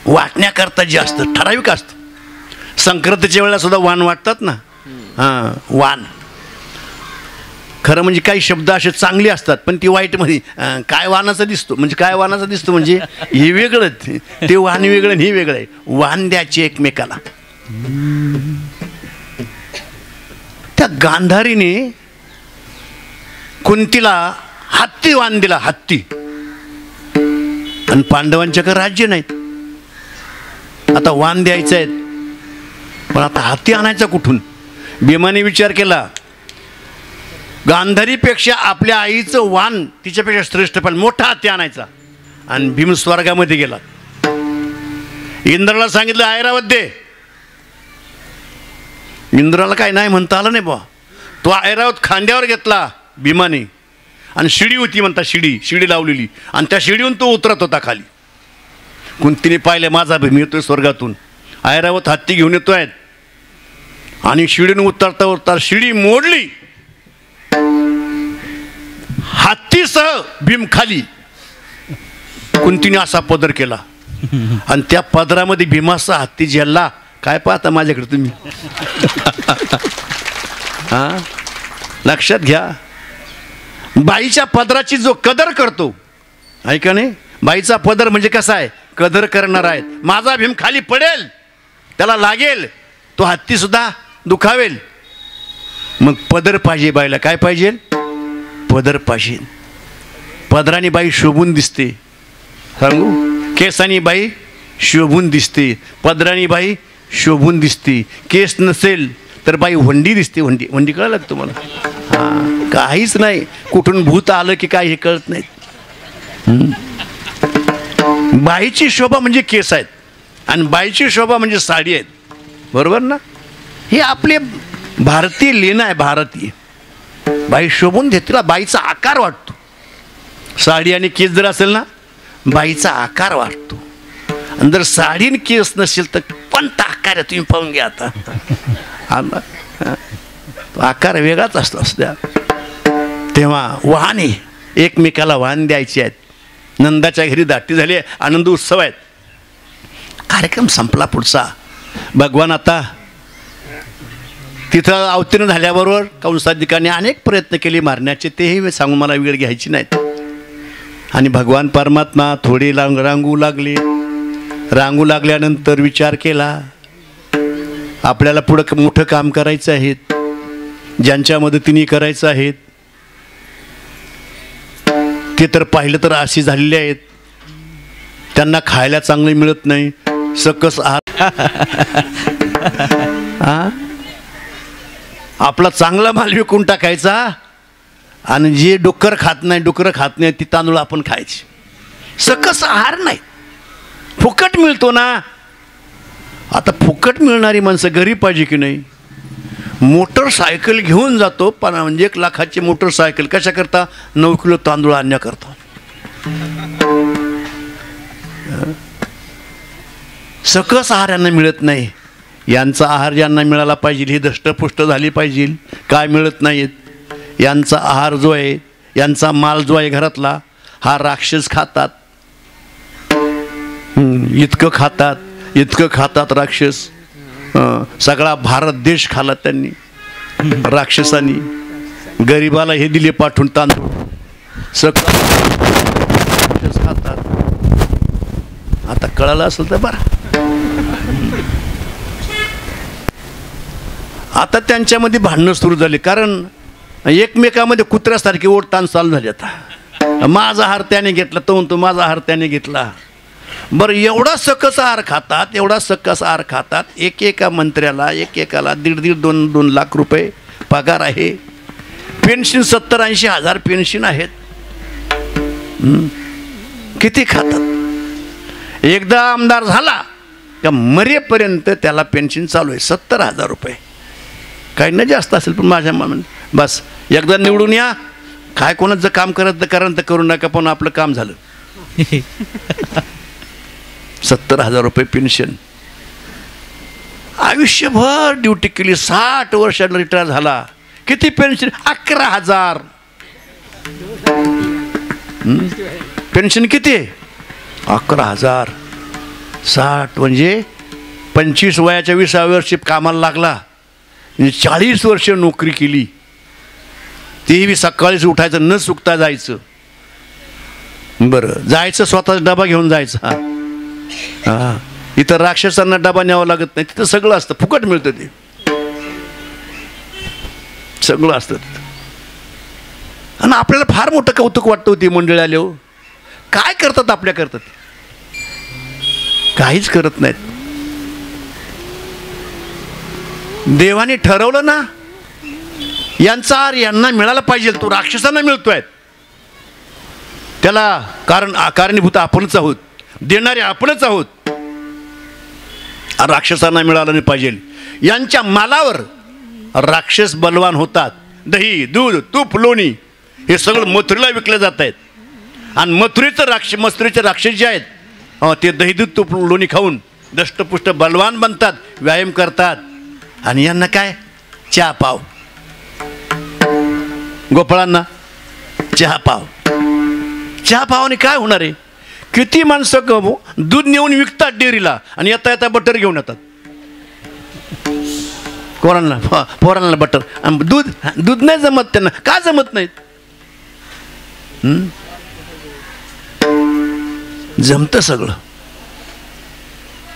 वाटण्याकरता जे असतं ठराविक असतं. संक्रांतीच्या वेळेला सुद्धा वाण वाटतात ना. हां, वाण खरं म्हणजे काही शब्द असे चांगले असतात पण ती वाईटमध्ये काय वाणाचा दिसतो म्हणजे काय वाणाचा दिसतो म्हणजे हे वेगळं, ते वाण वेगळं आणि हे वेगळं आहे. वाण द्यायचे एकमेकाला. त्या गांधारीने कुंतीला हत्ती वाण दिला, हत्ती. आणि पांडवांच्याकडे राज्य नाहीत. आता वाण द्यायचं आहे पण आता हत्ती आणायचा कुठून? भीमाने विचार केला, गांधारीपेक्षा आपल्या आईचं वाण तिच्यापेक्षा श्रेष्ठ पण मोठा हत्ती आणायचा. आणि भीम स्वर्गामध्ये गेला. इंद्राला सांगितलं ऐरावत दे. इंद्राला काय नाही म्हणता आलं नाही बा. तो ऐरावत खांद्यावर घेतला भीमाने आणि शिडी होती म्हणता, शिडी लावलेली आणि त्या शिडीहून तो उतरत होता खाली. कुंतीने पाहिले माझा भीम येतोय स्वर्गातून, ऐरावत हत्ती घेऊन येतोय आणि शिडीने उतरता उतरता शिडी मोडली. हत्तीसह भीम खाली. कुंतीने असा पदर केला आणि त्या पदरामध्ये भीमाचा हत्ती झेलला. काय पाहता माझ्याकडे तुम्ही? हां, लक्षात घ्या. बाईच्या पदराची जो कदर करतो, ऐका नाही, बाईचा पदर म्हणजे कसा आहे? कदर करणार आहेत. माझा भीम खाली पडेल, त्याला लागेल, तो हत्ती सुद्धा दुखावेल. मग पदर पाहिजे बाईला. काय पाहिजे? पदर पाहिजे. पदराने बाई शोभून दिसते. सांगू, केसानी बाई शोभून दिसते, पदरानी बाई शोभून दिसते. केस नसेल तर बाई वंडी दिसते. वंडी कळलं लागतं तुम्हाला? हां, काहीच नाही. कुठून भूत आलं की काय हे कळत नाही. बाईची शोभा म्हणजे केस आहेत आणि बाईची शोभा म्हणजे साडी आहेत. बरोबर ना? हे आपले भारतीय लेण आहे. भारतीय बाई शोभून देते. तिला बाईचा आकार वाटतो. साडी आणि केस जर असेल ना, बाईचा आकार वाटतो. आणि जर साडी आणि केस नसेल तर कोणता आकार आहे तुम्ही पाहून घ्या. आता आकार वेगळाच असतो असत्या. तेव्हा वाहने एकमेकाला वाहन द्यायचे आहेत. नंदाच्या घरी दाटी झाली, आनंद उत्सव आहेत. कार्यक्रम संपला पुढचा. भगवान आता तिथं अवतीर्ण झाल्याबरोबर कंसाधिकाने अनेक प्रयत्न केले मारण्याचे, तेही सांगून मला वेळ घ्यायची नाहीत. आणि भगवान परमात्मा थोडे रांगू लागले. रांगू लागल्यानंतर विचार केला, आपल्याला पुढं मोठं काम करायचं आहे, ज्यांच्या मदतीने करायचं आहे ते तर पाहिलं तर अशी झालेले आहेत, त्यांना खायला चांगलं मिळत नाही, सकस आहार. आपला चांगला माल विकून टाकायचा आणि जे डुक्कर खात नाही ती तांदूळ आपण खायचे. सकस आहार नाही, फुकट मिळतो ना. आता फुकट मिळणारी माणसं गरीब पाहिजे की नाही? मोटरसायकल घेऊन जातो, पण म्हणजे 1 लाखाची मोटरसायकल कशा करता? 9 किलो तांदूळ आणण्याकरता. सकस आहार यांना मिळत नाही. यांचा आहार ज्यांना मिळाला पाहिजे, ही दष्टपुष्ट झाली पाहिजे, काय मिळत नाहीत. यांचा आहार जो आहे, यांचा माल जो आहे घरातला, हा राक्षस खातात. इतकं खातात राक्षस. सगळा भारत देश खाला त्यांनी, राक्षसांनी. गरिबाला हे दिले पाठवून तांदूळ. सगळं राक्षस खातात. आता कळालं असेल तर बरं. आता त्यांच्यामध्ये भांडणं सुरू झाली, कारण एकमेकामध्ये कुत्र्यासारखी ओढताण चालू झाली. आता माझा आहार त्याने घेतला, तो माझा आहार त्याने घेतला. बरं, एवढा सकस आहार खातात. एकेका मंत्र्याला एकेकाला 1.5-2 लाख रुपये पगार आहे. पेन्शन 70-80 हजार पेन्शन आहेत. किती खातात? एकदा आमदार झाला का मरेपर्यंत त्याला पेन्शन चालू आहे 70,000 रुपये. काही न जास्त असेल, पण माझ्या बस एकदा निवडून या, काय कोणाचं काम करत करू नका, पण आपलं काम झालं. 70,000 रुपये पेन्शन. आयुष्यभर ड्युटी केली, 60 वर्षांनी रिटायर झाला. किती पेन्शन? 11,000. पेन्शन किती आहे? 11,060. म्हणजे 25 वयाच्या 20व्या वर्षी कामाला लागला, 40 वर्ष नोकरी केली, तेही सकाळीच उठायचं, न चुकता जायचं. बरं, जायचं स्वतःचा डबा घेऊन जायचा. हां, इथं राक्षसांना डबा न्यावा लागत नाही, तिथं सगळं असतं, फुकट मिळतं, ते सगळं असतं. आणि आपल्याला फार मोठं कौतुक वाटतं होती मंडळी आले. हो, काय करतात आपल्या करतात? काहीच करत नाहीत. देवाने ठरवलं ना, यांचा आर यांना मिळाला पाहिजे, तो राक्षसांना मिळतोय. त्याला कारणीभूत आपणच आहोत, देणारे आपणच आहोत. राक्षसांना मिळालं नाही पाहिजे. यांच्या मालावर राक्षस बलवान होतात. दही, दूध, तूप, लोणी हे सगळं मथुरेला विकले जात आहेत. आणि मथुरेचे राक्षस जे आहेत, ते दही, दूध, तूप, लोणी खाऊन दष्टपुष्ट बलवान बनतात, व्यायाम करतात. आणि यांना काय? चहा पाव. गोपाळांना चहा पाव. चहा पावाने काय होणार आहे? किती माणसं दूध नेऊन विकतात डेअरीला, आणि येता येता बटर घेऊन येतात. पोरांना बटर. दूध नाही जमत त्यांना. का जमत नाहीत? जमतं सगळं.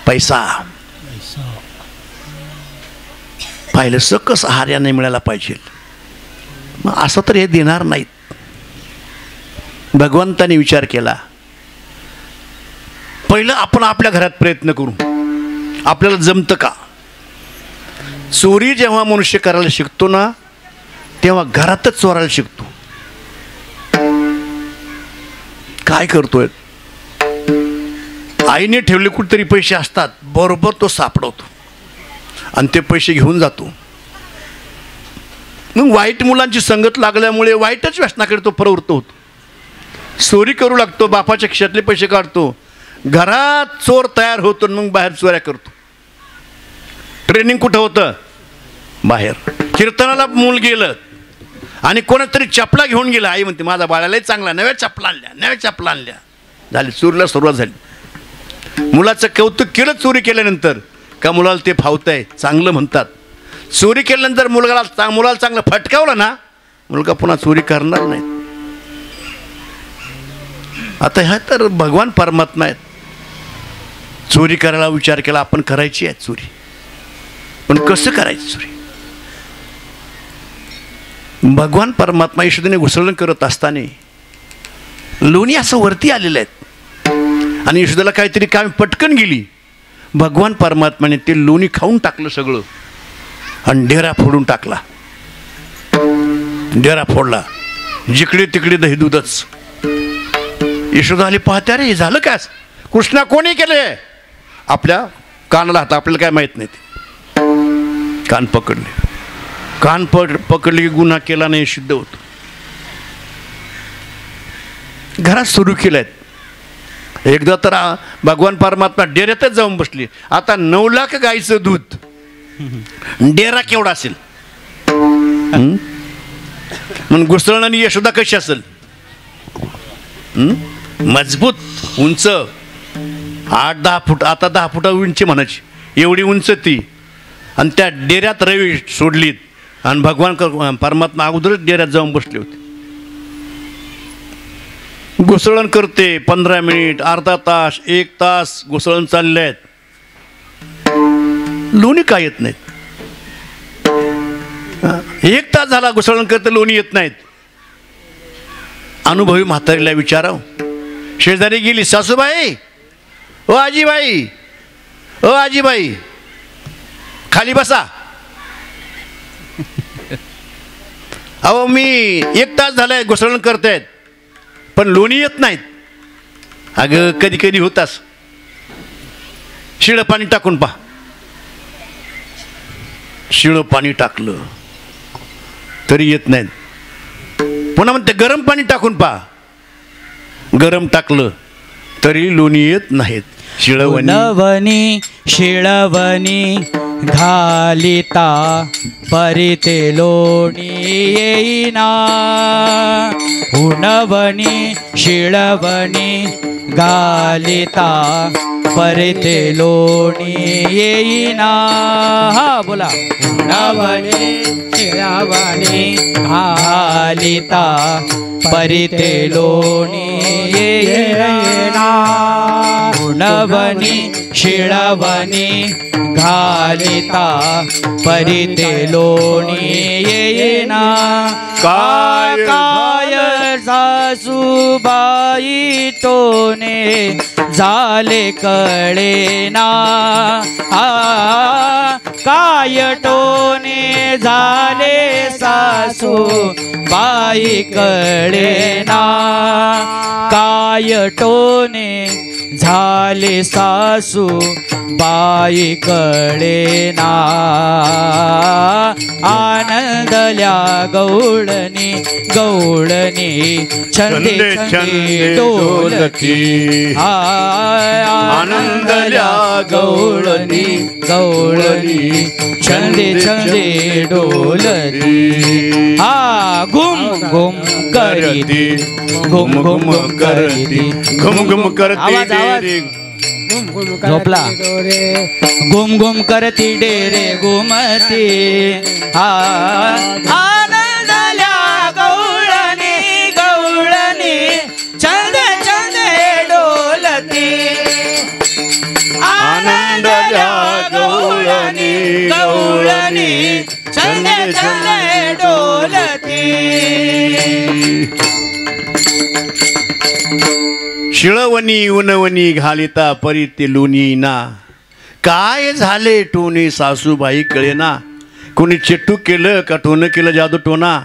पैसा. पाहिलं सकस आहार यांना मिळायला पाहिजे. मग असं तर हे देणार नाहीत. भगवंताने विचार केला, पहिलं आपण आपल्या घरात प्रयत्न करू, आपल्याला जमतं का? चोरी जेव्हा मनुष्य करायला शिकतो ना, तेव्हा घरातच चोरायला शिकतो. काय करतोय? आईने ठेवले कुठेतरी पैसे असतात, बरोबर तो सापडवतो आणि ते पैसे घेऊन जातो. मग वाईट मुलांची संगत लागल्यामुळे वाईटच व्यसनाकडे तो प्रवृत्त होतो. चोरी करू लागतो, बापाच्या खिशातले पैसे काढतो, घरात चोर तयार होतो, मग बाहेर चोऱ्या करतो. ट्रेनिंग कुठं होतं? बाहेर. कीर्तनाला मूल गेलं आणि कोणातरी चपला घेऊन गेला. आई म्हणते, माझा बाळालाही चांगला, नव्या चपला आणल्या. झाली, चोरीला सुरुवात झाली. मुलाचं कौतुक केलं चोरी केल्यानंतर, का मुलाला ते फावतंय, चांगलं म्हणतात. चोरी केल्यानंतर मुलाला चांगलं फटकावलं ना, मुलगा पुन्हा चोरी करणार नाही. आता ह्या तर भगवान परमात्मा आहेत. चोरी करायला विचार केला, आपण करायची आहे चोरी, पण कसं करायची चोरी? भगवान परमात्मा यशोदेने घुसळण करत असताना लोणी असं वरती आलेलं आहेत, आणि यशोदेला काहीतरी काम पटकन गेली. भगवान परमात्माने ते लोणी खाऊन टाकलं सगळं, आणि डेरा फोडून टाकला. डेरा फोडला, जिकडे तिकडे दही दूधच. यशोदा आली, पाहत्या, रे झालं काय? कृष्णा कोणी केले? आपल्या कानाला हात, आपल्याला काय माहित नाही. कान पकडले, पकडले की गुन्हा केला नाही सिद्ध होतो. घरात सुरू केलेत. एकदा तर भगवान परमात्मा डेऱ्यातच जाऊन बसली. आता 9 लाख गाईचं दूध, डेरा केवढा असेल? मग घुसळण आणि यशोदा कशी असेल? मजबूत, उंच, 8-10 फूट, आता 10 फुटा उंची म्हणायची, एवढी उंच ती. आणि त्या डेऱ्यात रवी सोडलीत, आणि भगवान परमात्मा अगोदरच डेऱ्यात जाऊन बसले होते. घुसळण करते. 15 मिनिट, अर्धा तास, 1 तास घुसळण चालले आहेत. लोणी काय येत नाहीत? 1 तास झाला घुसळण करते, लोणी येत नाहीत. अनुभवी म्हातारीला विचाराव. शेजारी गेली, सासूबाई, ओ आजीबाई, ओ आजीबाई, खाली बसा. अहो, मी 1 तास झालाय घुसळण करतायत, पण लोणी येत नाहीत. अगं, कधी कधी होतास. शिळं पाणी टाकून पहा. शिळं पाणी टाकलं तरी येत नाहीत. पुन्हा म्हणते, गरम पाणी टाकून पहा. गरम टाकलं तरी लोणी येत नाहीत. शिळवणी शिळवणी घालिता परिते लोणी येईना उणवणी शिळवणी घालिता परिते लोणी येईना हा बोला उणवणी शिळवणी घालिता परिते लोणी येईना उणवणी शिळवणी घालिता परिते लोणी येईना काय काय सासूबाई टोने झाले कळेना काय टोने झाले सासू बाई कळेना काय टोने झाले सासू बाई कळेना आनंदल्या गवळणी गवळणी छंदे छंदे डोलती आनंदल्या गवळणी गवळणी छंदे छंदे डोलती घुम घुम करती घुम घुम करती घुम घुम करती झोपला घुम घुम करती डेरे घुमती आनंदल्या गवळणी गवळणी छंद छंद डोलती आनंदल्या गवळणी गवळणी छंद छंद डोलती शिळवणी उनवणी घालिता परिते लोणी ना काय झाले टोने सासूबाई कळेना कोणी चेट्टू केलं का टोनं केलं जादू टोना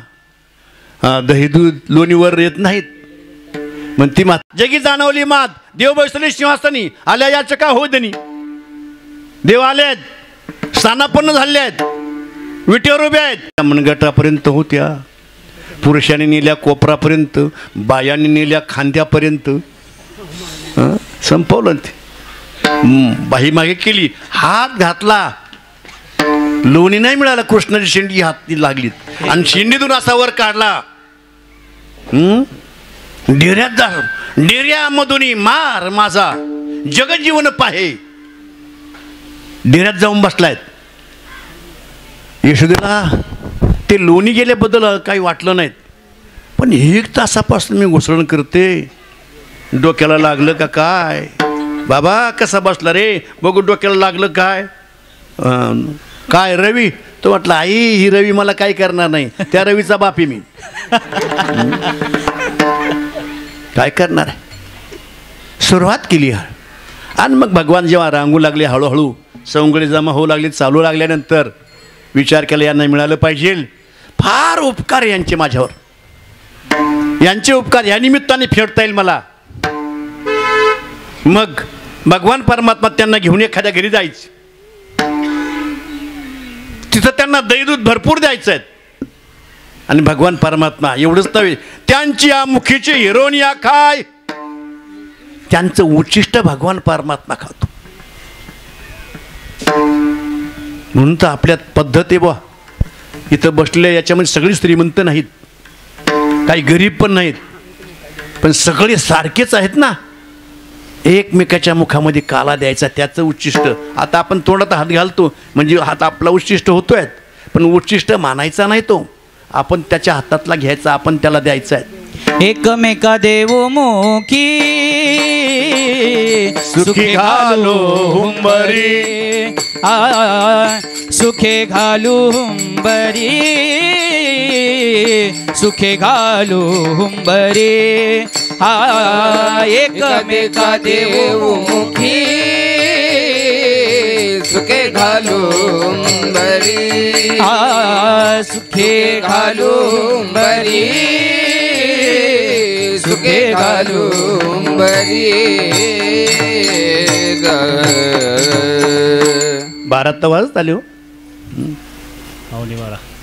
दही दूध लोणीवर येत नाहीत म्हणती मात जगी जाणवली मात देव बसले सिंहासनी आल्या या चका हो दनी देव आलेत स्थानापन्न झाले आहेत विटेवर उभे आहेत मनगटापर्यंत होत्या पुरुषांनी नेल्या कोपरापर्यंत बायांनी नेल्या खांद्यापर्यंत संपवलं ते बाही मागे केली हात घातला लोणी नाही मिळाला कृष्णाची शेंडी हाती लागलीत आणि शेंडीतून असा वर काढला डेऱ्यात जा डेऱ्यामधून मार माझा जगजीवन पाहे डेऱ्यात जाऊन बसलायत यशोदेला ते लोणी गेल्याबद्दल काही वाटलं नाहीत पण 1 तासापासून मी घुसळण करते डोक्याला लागलं का काय बाबा कसा बसला रे बघू डोक्याला लागलं काय काय रवी तो म्हटलं आई ही रवी मला काय करणार नाही त्या रवीचा बापी मी काय करणार आहे सुरुवात केली आणि मग भगवान जेव्हा रांगू लागले हळूहळू सवंगडी जमा होऊ लागली चालू लागल्यानंतर विचार केला यांना मिळालं पाहिजे फार उपकार यांचे माझ्यावर यांचे उपकार या निमित्ताने फेडता येईल मला मग भगवान परमात्मा त्यांना घेऊन एखाद्या घरी जायचं तिथं त्यांना दहीदूध भरपूर द्यायचं आहेत आणि भगवान परमात्मा एवढंच नव्हे त्यांची या मुखीची हिरोनिया खाय त्यांचं उच्चिष्ट भगवान परमात्मा खातो म्हणून तर आपल्यात पद्धत आहे बा इथं बसले याच्यामध्ये सगळी श्रीमंत नाहीत काही गरीब पण नाहीत पण सगळे सारखेच आहेत ना एकमेकाच्या मुखामध्ये काला द्यायचा त्याचं उच्चिष्ट आता आपण तोंडात हात घालतो म्हणजे हात आपला उच्चिष्ट होतोय पण उच्चिष्ट मानायचा नाही तो आपण त्याच्या हातातला घ्यायचा आपण त्याला द्यायचा आहे एकमेका देवमुखी सुखी घालो हुंबरी सुखे घालू हुंबरी सुखे घालू हुंबरी एकमेका देवमुखी सुखे घालू हुंबरी सुखे घालू हुंबरी सुखे घालू हुंबरी 12 तर वाजत आले हो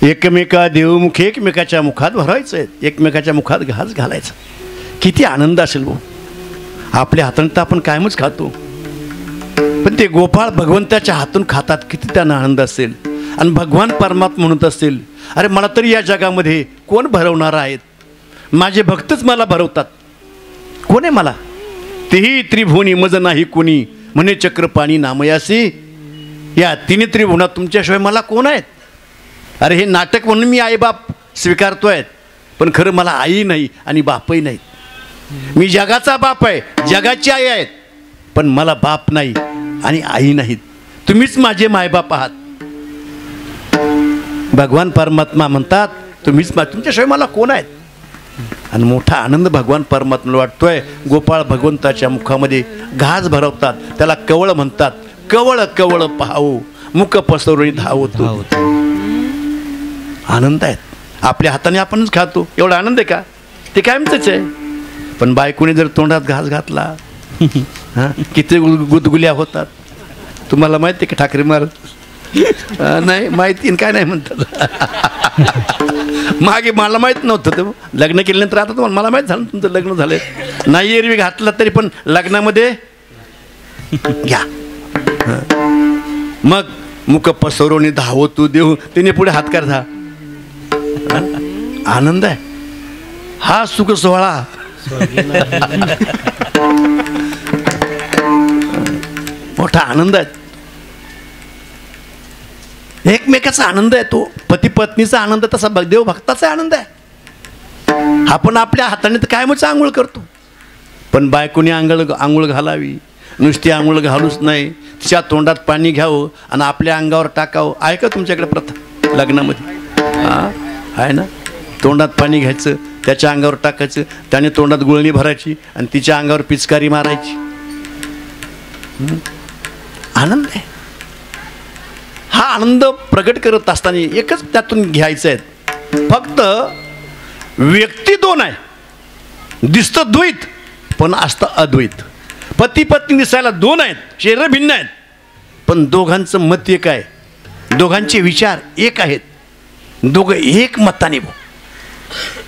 एकमेका देवमुखी एकमेकाच्या मुखात भरायचं आहे एकमेकाच्या मुखात घास घालायचा किती आनंद असेल भाऊ आपल्या हातानं तर आपण कायमच खातो पण ते गोपाळ भगवंताच्या हातून खातात, किती त्यांना आनंद असेल. आणि भगवान परमात्मा म्हणत असेल, अरे मला तरी या जगामध्ये कोण भरवणार आहेत, माझे भक्तच मला भरवतात. कोण आहे मला? तेही त्रिभुवनी मज नाही कोणी, म्हणे चक्रपाणी नामयासी. या तिन्ही त्रिभुवनात तुमच्याशिवाय मला कोण आहेत? अरे हे नाटक म्हणून मी आईबाप स्वीकारतोय, पण खरं मला आई नाही आणि बापही नाहीत. मी जगाचा बाप आहे, जगाची आई आहेत, पण मला बाप नाही आणि आई नाहीत. तुम्हीच माझे मायबाप आहात. भगवान परमात्मा म्हणतात, तुम्हीच तुमच्याशिवाय मला कोण आहेत? आणि मोठा आनंद भगवान परमात्म्याला वाटतोय. गोपाळ भगवंताच्या मुखामध्ये घास भरवतात, त्याला कवळ म्हणतात. कवळ कवळ पाहावो, मुख पसरून धावतो. आनंद आहेत. आपल्या हाताने आपणच खातो, एवढा आनंद आहे का? ते कायमचंच आहे. पण बायकोने जर तोंडात घास घातला, किती गुदगुल्या होतात. तुम्हाला माहिती आहे का ठाकरे महाराज? नाही माहिती, काय नाही म्हणतात. मागे मला माहीत नव्हतं. ते लग्न केल्यानंतर आता तुम्हाला मला माहीत झालं तुमचं लग्न झालं. नाही एरवी घातलं तरी पण लग्नामध्ये घ्या. मग मुख पसरवणी धावो तू देऊ, तिने पुढे हातकार धा. आनंद आहे हा, सुख सोहळा. मोठा आनंद आहे. एकमेकाचा आनंद आहे तो. पती पत्नीचा आनंद तसा देव भक्ताचा आनंद आहे. आपण आपल्या हाताने तर कायमच आंघोळ करतो, पण बायकोने आंघोळ घालावी, नुसती आंघोळ घालूच नाही, तिच्या तोंडात पाणी घ्यावं आणि आपल्या अंगावर टाकावं. आहे का तुमच्याकडे प्रथा लग्नामध्ये? हां आहे ना. तोंडात पाणी घ्यायचं, त्याच्या अंगावर टाकायचं, त्याने तोंडात गुळणी भरायची आणि तिच्या अंगावर पिचकारी मारायची. आनंद आहे हा. आनंद प्रगट करत असताना एकच त्यातून घ्यायचं आहे. फक्त व्यक्ती दोन आहे, दिसतं द्वैत पण असतं अद्वैत. पती पत्नी दिसायला दोन आहेत, चेहरे भिन्न आहेत, पण दोघांचं मत एक आहे, दोघांचे विचार एक आहेत, दोघं एक मताने.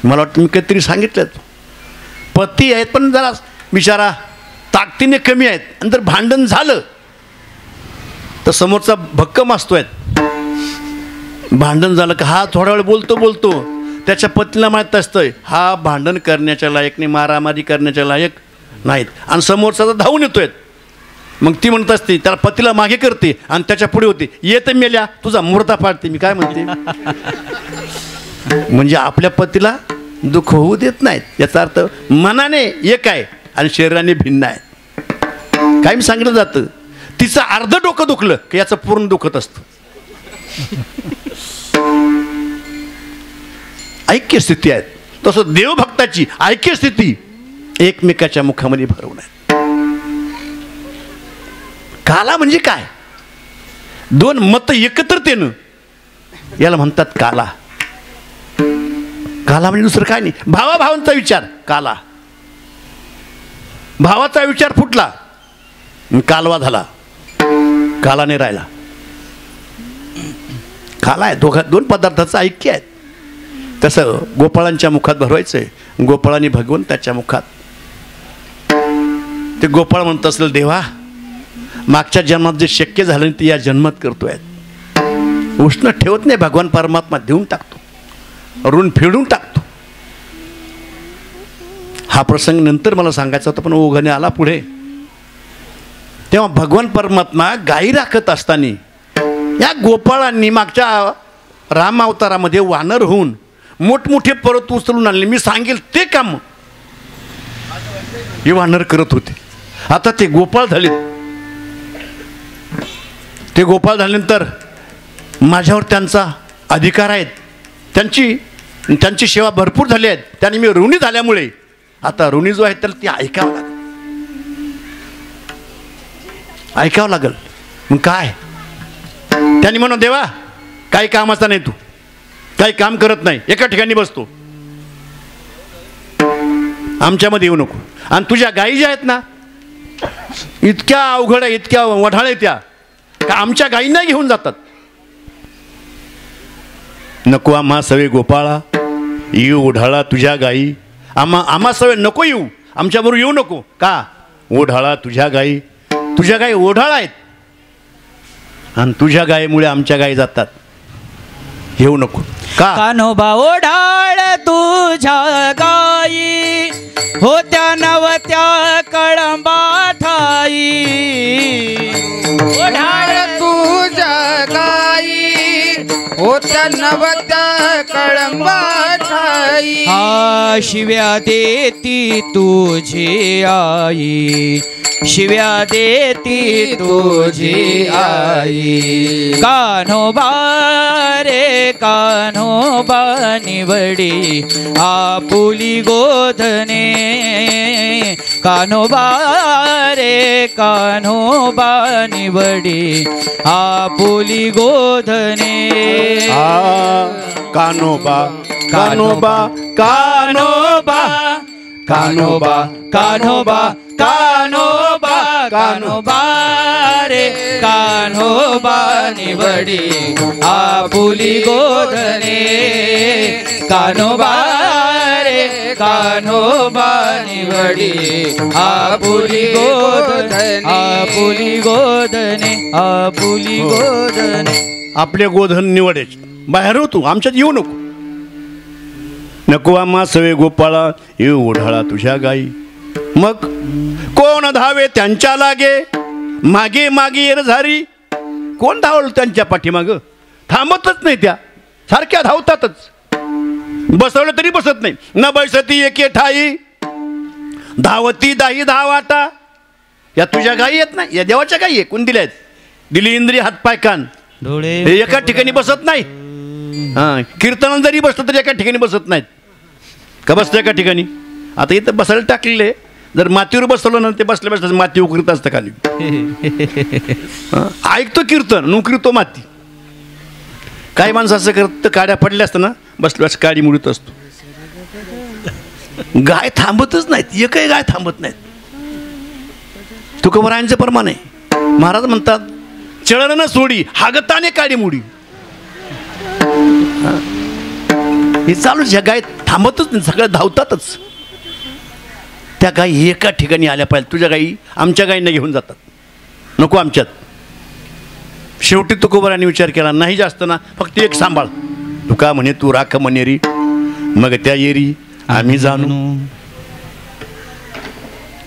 मला वाटतं मी काहीतरी सांगितलं, पती आहेत पण जरा बिचारा ताकदीने कमी आहेत, आणि जर भांडण झालं तर समोरचा भक्कम असतोय. भांडण झालं का हा थोडा वेळ बोलतो, त्याच्या पत्नीला माहीत असतंय हा भांडण करण्याच्या लायक नाही, मारामारी करण्याच्या लायक नाहीत, आणि समोरचा धावून येतोय. मग ती म्हणत असते, त्याला पतीला मागे करते आणि त्याच्या पुढे होते, येते मेल्या तुझा मुहूर्ता पाडते. मी काय म्हणते, म्हणजे आपल्या पतीला दुःख होऊ देत नाहीत. याचा अर्थ मनाने एक आहे आणि शरीराने भिन्न आहे. काय मी सांगितलं जातं, तिचं अर्ध डोकं दुखलं की याचं पूर्ण दुखत असतं. ऐक्य स्थिती आहे. तसं देवभक्ताची ऐक्य स्थिती एकमेकाच्या मुखामध्ये भरवून आहे. काला म्हणजे काय? दोन मत एकत्रतेनं, याला म्हणतात काला. काला म्हणजे दुसरं काय नाही, भावाभावांचा विचार काला. भावाचा विचार फुटला, कालवा झाला, काला नाही राहिला. काला आहे, दोन पदार्थाचं ऐक्य आहे. तसं गोपाळांच्या मुखात भरवायचंय, गोपाळांनी भगवंताच्या मुखात. ते गोपाळ म्हणत असेल, देवा मागच्या जन्मात जे शक्य झालं ते या जन्मात करतोय. उष्ण ठेवत नाही भगवान परमात्मा, देऊन टाकतो, ऋण फेडून टाकतो. हा प्रसंग नंतर मला सांगायचा होता, पण ओघाने आला पुढे. तेव्हा भगवान परमात्मा गायी राखत असताना या गोपाळांनी मागच्या राम अवतारामध्ये वानर होऊन मोठमोठे पर्वत उचलून आणले. मी सांगेल ते काम हे वानर करत होते. आता ते गोपाळ झाले. ते गोपाळ झाल्यानंतर माझ्यावर त्यांचा अधिकार आहेत, त्यांची सेवा भरपूर झाली आहेत. त्याने मी ऋणी झाल्यामुळे आता ऋणी जो आहे त्याला ती ऐकावं लागेल, ऐकावं लागेल. मग काय त्यांनी म्हणून, देवा काही कामाचा नाही, तू काही काम करत नाही, एका ठिकाणी बसतो, आमच्यामध्ये येऊ नको. आणि तुझ्या गायी ज्या आहेत ना, इतक्या अवघड आहे, इतक्या वढाळ आहे त्या, का आमच्या गायींना घेऊन जातात. नको आम्हा सवे गोपाळा, येऊ ओढाळा तुझ्या गायी. आम्हा सवे नको येऊ, आमच्याबरोबर येऊ नको. का? ओढाळा तुझ्या गायी. तुझ्या गाई ओढाळ आहेत आणि तुझ्या गायीमुळे आमच्या गायी जातात. येऊ नको का? कान्होबा ओढाळ तुझ्या गाई होत्या नवत्या कळंबा ठाई. ओढाळ तुझ्या गाई होत्या नवत्या कळंबा ठाई. हा शिव्या देती तुझी आई, शिव्या देती तुझी आई. कान्होबा रे कान्होबा निवडी आपुली गोधने. कान्होबा रे कान्होबा निवडी आपुली गोधने. कान्होबा कान्होबा कान्होबा कान्होबा कान्होबा कान्होबा कान्होबा रे कान्होबा निवडी आपुली गोधने. कान्होबा रे कान्होबा निवडी आपुली गोधने. आपुली गोधने आपुली गोधने. आपले गोधन निवडेच. बाहेर हो तू, आमच्यात येऊ नको. नको आम्हा सवे गोपाळा येऊ ओढाळा तुझ्या गाई. मग कोण धावे त्यांच्या लागे मागे मागे येर झारी. कोण धावल त्यांच्या पाठीमाग? थांबतच नाही, त्या सारख्या धावतातच. बसवलं तरी बसत नाही. न बैसती एके ठाई धावती दाही धावाटा. या तुझ्या गायी आहेत ना, या देवाच्या गायी आहे. कोण दिल्या आहेत? दिली इंद्रिय हातपाय कान. डोळे हे एका ठिकाणी बसत नाही. कीर्तनाला जरी बसलं तरी एका ठिकाणी बसत नाहीत. का बसतं एका ठिकाणी? आता इथं बसायला टाकलेले, जर मातीवर बसवलं ना ते बसल्या बसल्या माती उकरीत असतं खाली. ऐकतो कीर्तन, नुकरीतो माती. काही माणसं असं करत काड्या पडल्या असतं ना, बसल्या काडी मुडीत असतो. गाय थांबतच नाहीत, एकही गाय थांबत नाहीत. तुकोबरायांचं प्रमाण आहे. महाराज म्हणतात चळण न सोडी हागताने काडी मुडी. हे चालूच. ह्या गाय थांबतच नाही, सगळ्या धावतातच. त्या गायी एका ठिकाणी आल्या पाहिजे. तुझ्या गायी आमच्या गायींना घेऊन जातात. नको आमच्यात. शेवटी तुकोबरांनी विचार केला, नाही जास्त ना, फक्त एक सांभाळ. तुका म्हणे तू राख मनेरी मग त्या येरी आम्ही जाणू.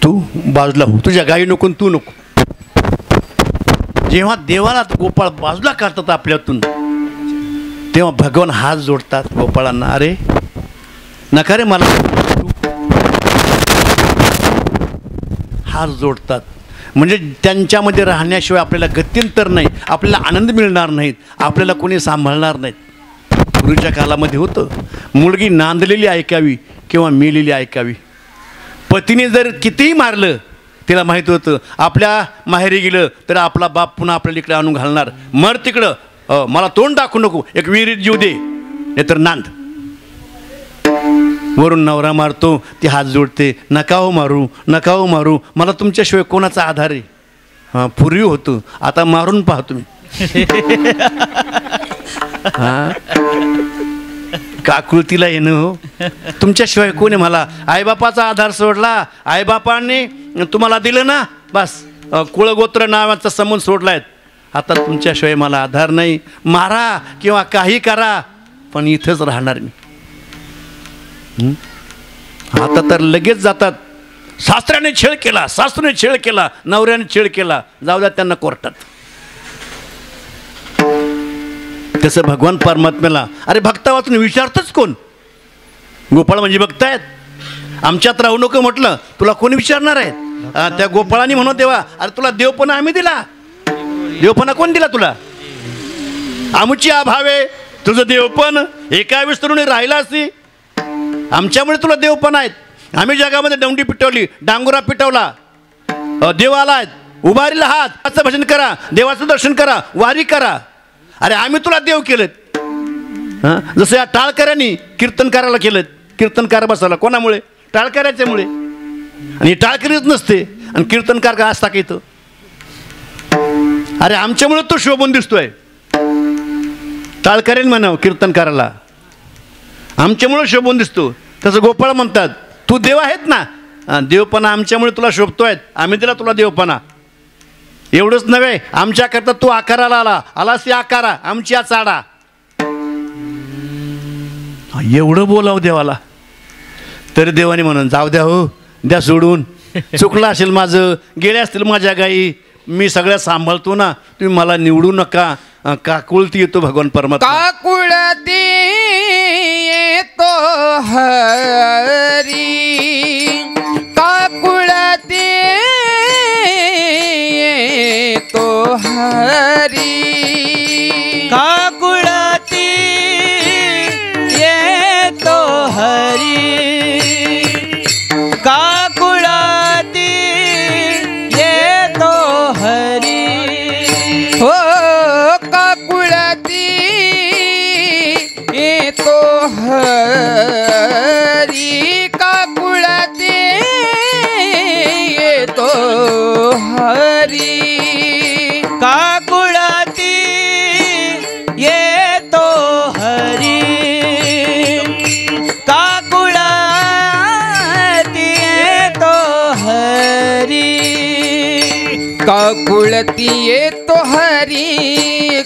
तू बाजूला हो, तुझ्या गायी नको तू नको. जेव्हा देवाला गोपाळ बाजूला काढतात आपल्यातून, तेव्हा भगवान हात जोडतात गोपाळांना. अरे नका रे मला. हात जोडतात म्हणजे त्यांच्यामध्ये राहण्याशिवाय आपल्याला गत्यंतर नाही, आपल्याला आनंद मिळणार नाहीत, आपल्याला कोणी सांभाळणार नाहीत. पूर्वीच्या कालामध्ये होतं, मुलगी नांदलेली ऐकावी किंवा मेलेली ऐकावी. पतीने जर कितीही मारलं तिला माहीत होतं आपल्या माहेरी गेलं तर आपला बाप पुन्हा आपल्याला इकडे आणून घालणार. मर तिकडं, मला तोंड दाखवू नको, एक विहिरीत जीव दे, नाहीतर नांद. वरून नवरा मारतो, ती हात जोडते, नका हो मारू, नका हो मारू, मला तुमच्याशिवाय कोणाचा आधार आहे. हां, पूर्वी होतं, आता मारून पाहा तुम्ही. हां, काकुळतीला येणं हो. तुमच्याशिवाय कोण आहे मला? आईबापाचा आधार सोडला, आईबापांनी तुम्हाला दिलं ना, बस कुळगोत्र नावाचा संबंध सोडलाय. आता तुमच्याशिवाय मला आधार नाही. मारा किंवा काही करा, पण इथंच राहणार मी. आता तर लगेच जातात. सासऱ्याने छळ केला, सासूने छळ केला, नवऱ्याने छळ केला, जाऊ द्या त्यांना कोर्टात. तसं भगवान परमात्म्याला अरे भक्ता वाचून विचारतच कोण? गोपाळ म्हणजे बघतायत. आमच्यात राहू नको म्हटलं, तुला कोणी विचारणार आहेत? त्या गोपाळाने म्हणून तेव्हा अरे तुला देवपणा आम्ही दिला. देवपणा कोण दिला तुला? आमची अभावे तुझं देवपण एका विस्तरून राहिला असती. आमच्यामुळे तुला देवपणा आहेत. आम्ही जगामध्ये दौंडी पिटवली, डांगुरा पिटवला, देवाला आहेत, उभारीला हात, भजन करा, देवाचं दर्शन करा, वारी करा. अरे आम्ही तुला देव केलेत. हां, जसं या टाळकऱ्यांनी कीर्तनकाराला केलं. कीर्तनकार बसवला कोणामुळे? टाळकऱ्याच्यामुळे. आणि टाळकरीच नसते आणि कीर्तनकार का असता का इथं? अरे आमच्यामुळे तो शोभून दिसतोय. टाळकऱ्याने म्हणावं कीर्तनकाराला, आमच्यामुळे शोभून दिसतो. तसं गोपाळ म्हणतात तू देव आहेत ना, देवपणा आमच्यामुळे तुला शोभतोय, आम्ही दिला तुला देवपणा. एवढंच नव्हे, आमच्याकरता तू आकाराला आलास या आकारा आमची चाडा. एवढं बोलाव देवाला. तरी देवाने म्हणून जाऊ द्या हो, द्या सोडून, चुकलं असेल माझं, गेले असतील माझ्या गाई, मी सगळ्या सांभाळतो ना, तुम्ही मला निवडू नका. काकुळती येतो भगवान परमात्मा. काकुळती येतो हरी, काकुळती येतो हरी, काकुळती येतो हरी, काकुळती येतो हरी. हो काकुळती येतो हरी, काकुळती येतो हरी, काकुळती येतो हरी, काकुळती येतो हरी. काकुळती येतो हरी,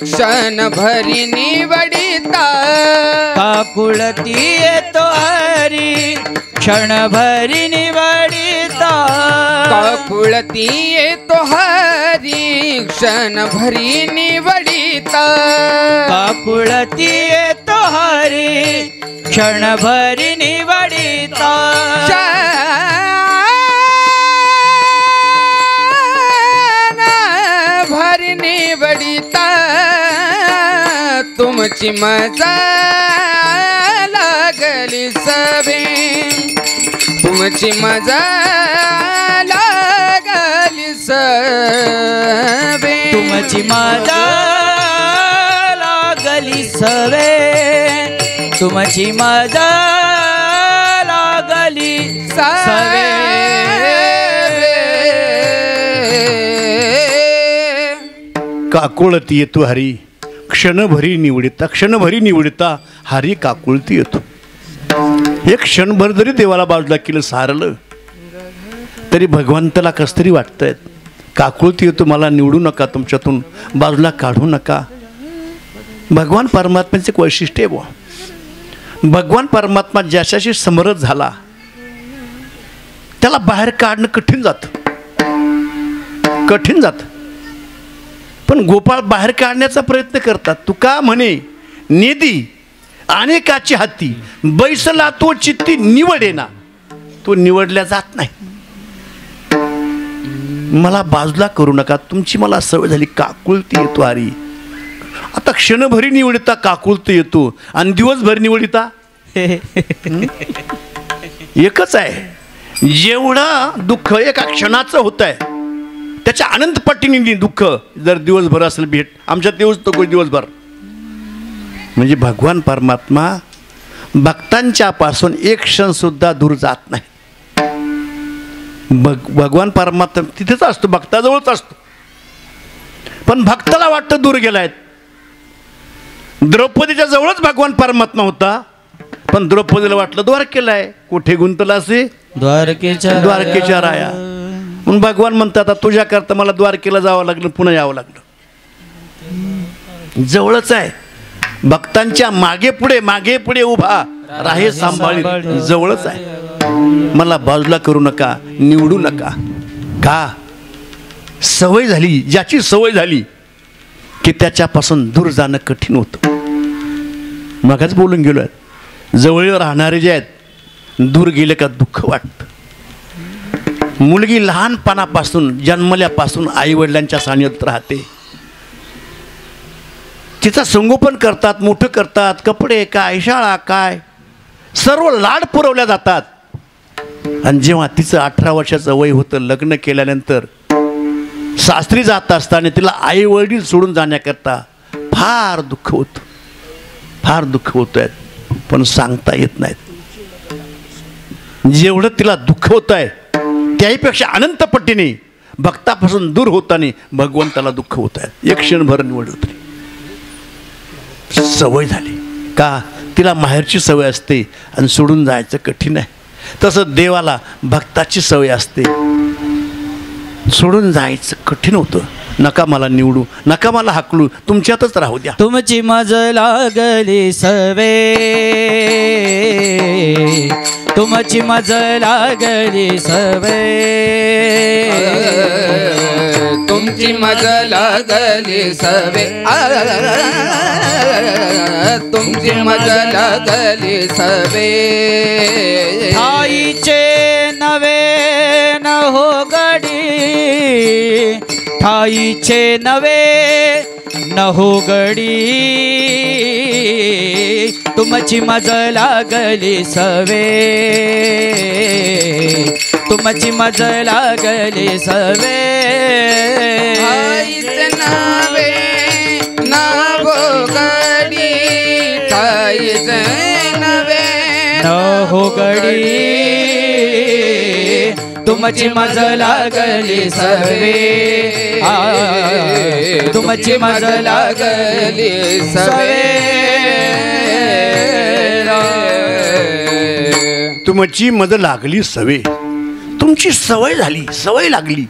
क्षण भरी निवडिता, काकुळती येतो हरी, क्षण भरी निवडिता, काकुळती येतो हरी, क्षण भरी निवडिता, काकुळती येतो हरी, क्षण भरी निवडिता, भरी निवडिता. तुमची मजा लागली सवे, तुमची मजा लागली सवे, तुमची मजा लागली सवे, तुमची मजा लागली सवे. काकुळती येतो हरी, क्षणभरी निवडिता, क्षणभरी निवडिता हरी काकुळती येतो. एक क्षणभर जरी देवाला बाजूला केलं, सारलं, तरी भगवंताला कसं तरी वाटतंय. काकुळती येतो, मला निवडू नका, तुमच्यातून बाजूला काढू नका. भगवान परमात्म्याचं एक वैशिष्ट्य आहे बुवा. भगवान परमात्मा ज्याच्याशी समरस झाला त्याला बाहेर काढणं कठीण जातं, कठीण जातं. पण गोपाळ बाहेर काढण्याचा प्रयत्न करतात. तुका म्हणे नेदी अनेकाची हाती, बैसला तो चित्ती निवडेना, तो निवडल्या जात नाही. मला बाजूला करू नका, तुमची मला सवय झाली. काकुळती येतो हरी, आता क्षणभरी निवडता काकुळती येतो, आणि दिवसभर निवडता एकच आहे. जेवढं दुःख एका क्षणाचं होत आहे त्याच्या अनंत पटीने दुःख जर दिवसभर असेल भेट, आमच्या दिवस तो कोणी दिवसभर. म्हणजे भगवान परमात्मा भक्तांच्या पासून एक क्षण सुद्धा दूर जात नाही. भगवान परमात्मा तिथेच असतो, भक्ताजवळच असतो. पण भक्ताला वाटतं दूर गेलाय. द्रौपदीच्या जवळच भगवान परमात्मा होता, पण द्रौपदीला वाटलं द्वारकेला आहे. कुठे गुंतला असे? द्वारकेच्या राया. म्हणून भगवान म्हणतात, आता तुझ्याकरता मला द्वारकेला जावं लागलं, पुन्हा यावं लागलं. जवळच आहे, भक्तांच्या मागे पुढे उभा राहे सांभाळी, जवळच आहे. मला बाजूला करू नका, निवडू नका. का? सवय झाली. ज्याची सवय झाली की त्याच्यापासून दूर जाणं कठीण होतं. मगच बोलून गेलो, जवळ राहणारे जे आहेत, दूर गेले का दुःख वाटतं. मुलगी लहानपणापासून जन्मल्यापासून आई वडिलांच्या सानिध्यात राहते. तिचं संगोपन करतात, मोठं करतात, कपडे काय, शाळा काय, सर्व लाड पुरवल्या जातात. आणि जेव्हा तिचं 18 वर्षाचं वय होतं, लग्न केल्यानंतर सासरी जात असताना तिला आई वडील सोडून जाण्याकरता फार दुःख होतं, फार दुःख होतं आहे. पण सांगता येत नाहीत. जेवढं तिला दुःख होत आहे त्याहीपेक्षा अनंत पटीने भक्तापासून दूर होताना भगवंताला दुःख होत आहे. एक क्षणभर निवड होती. सवय झाली का? तिला माहेरची सवय असते आणि सोडून जायचं कठीण आहे. तसं देवाला भक्ताची सवय असते, सोडून जायचं कठीण होतं. नका मला निवडू, नका मला हाकलू, तुमच्यातच राहू द्या. तुमची मज लागली सवे, तुमची मज लागली सवे, तुमची मज लागली सवे, तुमची मज लागली सवे. ठाईचे नवे न हो गडी, ठाईचे नवे न हो गडी, तुमची मज लागली सवे, तुमची मज लागली सवे. ठाईचे नवे न हो गडी, ठाईचे नवे न हो गडी, तुमची मज लागली सवे, तुमची मज लागली सवे. तुमची मज लागली सवे, तुमची सवय झाली, सवय लागली,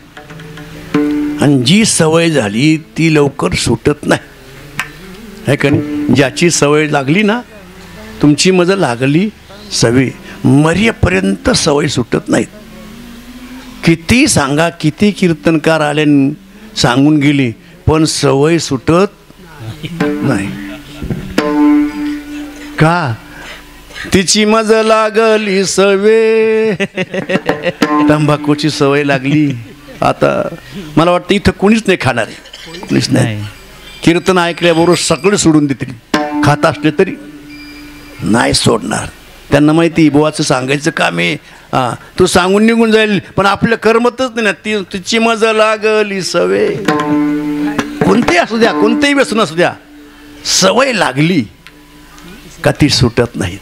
आणि जी सवय झाली ती लवकर सुटत नाही, है का नाही? ज्याची सवय लागली ना, तुमची मज लागली सवे, मरेपर्यंत सवय सुटत नाहीत. किती सांगा, किती कीर्तनकार आले सांगून गेले, पण सवय सुटत नाही. का? तिची मज लागली सवे, तंबाखूची सवय लागली. आता मला वाटतं इथं कोणीच नाही खाणार आहे, कोणीच नाही. कीर्तन ऐकल्याबरोबर सगळं सोडून देतील, खात असले तरी नाही सोडणार. त्यांना माहिती बुवाचं सांगायचं काम आहे, तो सांगून निघून जाईल, पण आपलं करमतच नाही ना. तिची मज लागली सवे, कोणतेही असू द्या, कोणतेही व्यसन असू द्या, सवय लागली का ती सुटत नाहीत.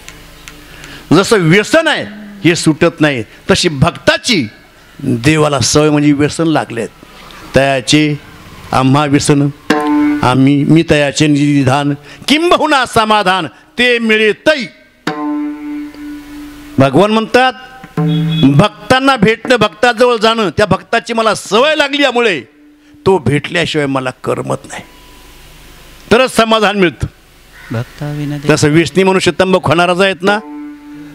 जसं व्यसन आहे हे सुटत नाही, तशी भक्ताची देवाला सवय म्हणजे व्यसन लागलेत. तयाचे आम्हा व्यसन, मी तयाचे निधान, किंबहुना समाधान ते मिळे तै. भगवान म्हणतात, भक्तांना भेटणं, भक्ताजवळ जाणं, त्या भक्ताची मला सवय लागल्यामुळे तो भेटल्याशिवाय मला करमत नाही, तरच समाधान मिळतं. तसं व्यसनी मनुष्य तंबाखू खाणाराच आहेत ना.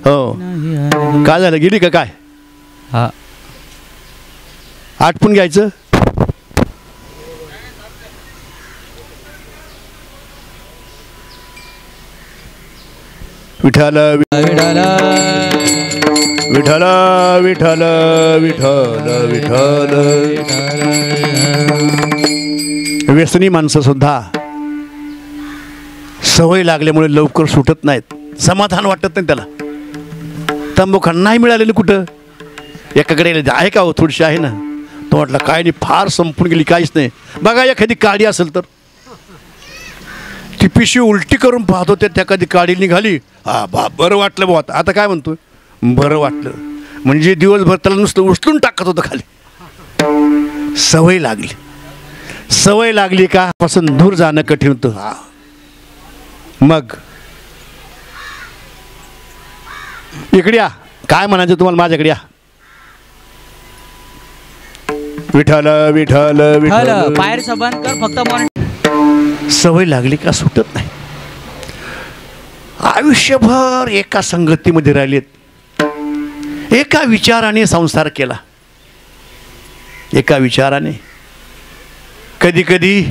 हो, काय झालं, गेली का काय? हा, आटपून घ्यायचं. विठ्ठल विठ्ठल विठ्ठल विठ्ठल विठ्ठल विठ्ठल. व्यसनी माणसं सुद्धा सवय लागल्यामुळे लवकर सुटत नाहीत, समाधान वाटत नाही त्याला. तंबाखू नाही मिळालेलं कुठं, एकाकडे आहे का हो, थोडीशी आहे ना. तो म्हटलं काय नाही, फार संपून गेली, काहीच नाही. बघा एखादी काडी असेल तर ती पिशवी उलटी करून पाहतो, त्या कधी काडी निघाली, हा बा बरं वाटलं बुवा. आता काय म्हणतो, बरं वाटलं म्हणजे दिवसभर त्याला नुसतं उचलून टाकत होतं खाली. सवय लागली, सवय लागली का पासून दूर जाणं कठीण होतं. हा, मग इकडे या, काय म्हणायचं तुम्हाला, माझ्याकडे या. विठ्ठल विठ्ठल विठ्ठल. बाहेर सबंध कर फक्त. सवय लागली का सुटत नाही. आयुष्यभर एका संगतीमध्ये राहिलेत, एका विचाराने संसार केला, एका विचाराने. कधी कधी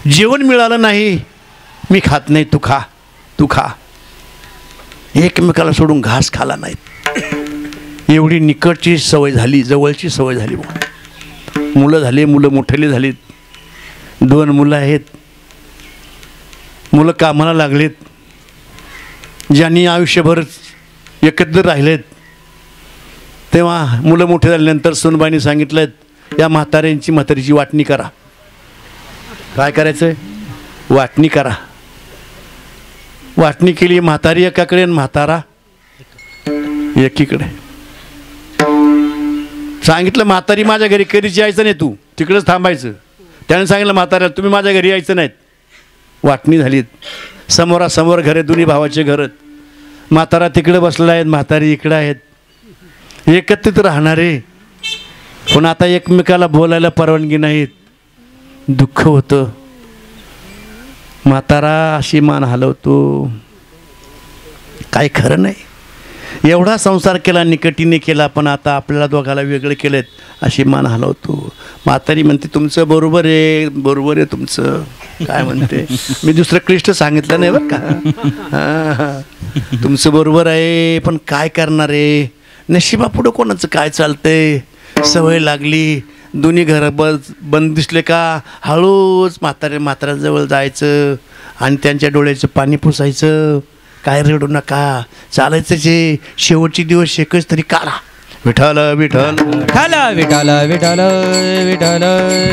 जेवण मिळालं नाही, मी खात नाही, तू खा, तू खा. एकमेकाला सोडून घास खाला नाहीत. एवढी निकटची सवय झाली, जवळची सवय झाली. मुलं झाले, मुलं मोठेले झालीत, 2 मुलं आहेत, मुलं कामाला लागलेत. ज्यांनी आयुष्यभर एकत्र राहिलेत, तेव्हा मुलं मोठे झाल्यानंतर सुनबाईंनी सांगितलं, या म्हातारीची वाटणी करा. काय करायचं, वाटणी करा. वाटणी केली, म्हातारी एकाकडे आणि म्हातारा एकीकडे. सांगितलं म्हातारी माझ्या घरी कधीच यायचं नाही, तू तिकडेच थांबायचं. त्याने सांगितलं म्हाताऱ्याला तुम्ही माझ्या घरी यायचं नाहीत. वाटणी झालीत, समोरासमोर घरे, दोन्ही भावाचे घर. म्हातारा तिकडे बसलेला आहेत, म्हातारी इकडे आहेत, एकत्रित राहणारे, पण आता एकमेकाला बोलायला परवानगी नाहीत. दुःख होतं. म्हातारा अशी मान हलवतो, काय खरं नाही. एवढा संसार केला, निकटीने केला, पण आता आपल्याला दोघाला वेगळे केलेत अशी मान हलवतो. म्हातारी म्हणते तुमचं बरोबर आहे, बरोबर आहे तुमचं. काय म्हणते, मी दुसरं क्लिष्ट सांगितलं नाही बरं का. तुमचं बरोबर आहे, पण काय करणार आहे, नशिबापुढं कोणाचं काय चालतंय. सवय लागली, दोन्ही घरं बंद दिसले का हळूच म्हाताऱ्याजवळ जायचं आणि त्यांच्या डोळ्याचं पाणी पुसायचं. काय रडू नका, चालायचं जे शेवटचे दिवस एकच तरी काढा. विठ्ठल विठ्ठल विठ्ठल विठ्ठल विठ्ठल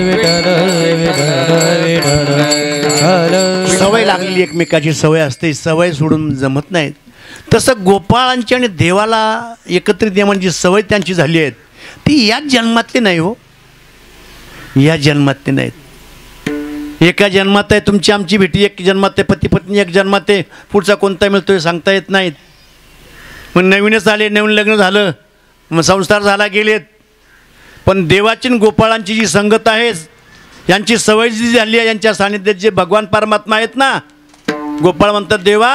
विठ्ठल विठ्ठल विठ्ठल. सवय लागलेली एकमेकाची सवय असते, सवय सोडून जमत नाहीत. तसं गोपाळांची आणि देवाला एकत्रित देवांची सवय त्यांची झाली आहे, ती याच जन्मातली नाही हो, या जन्मातली नाहीत. एका जन्मात आहे तुमची आमची भेटी, एक जन्मात आहे पती पत्नी, एक जन्मात आहे पुढचा कोणता मिळतोय सांगता येत नाहीत. मग नवीनच आले, नवीन लग्न झालं, मग संसार झाला गेलेत. पण देवाची आणि गोपाळांची जी संगत आहे, यांची सवय जी झाली आहे, यांच्या सानिध्यात जे भगवान परमात्मा आहेत ना, गोपाळ म्हणतात देवा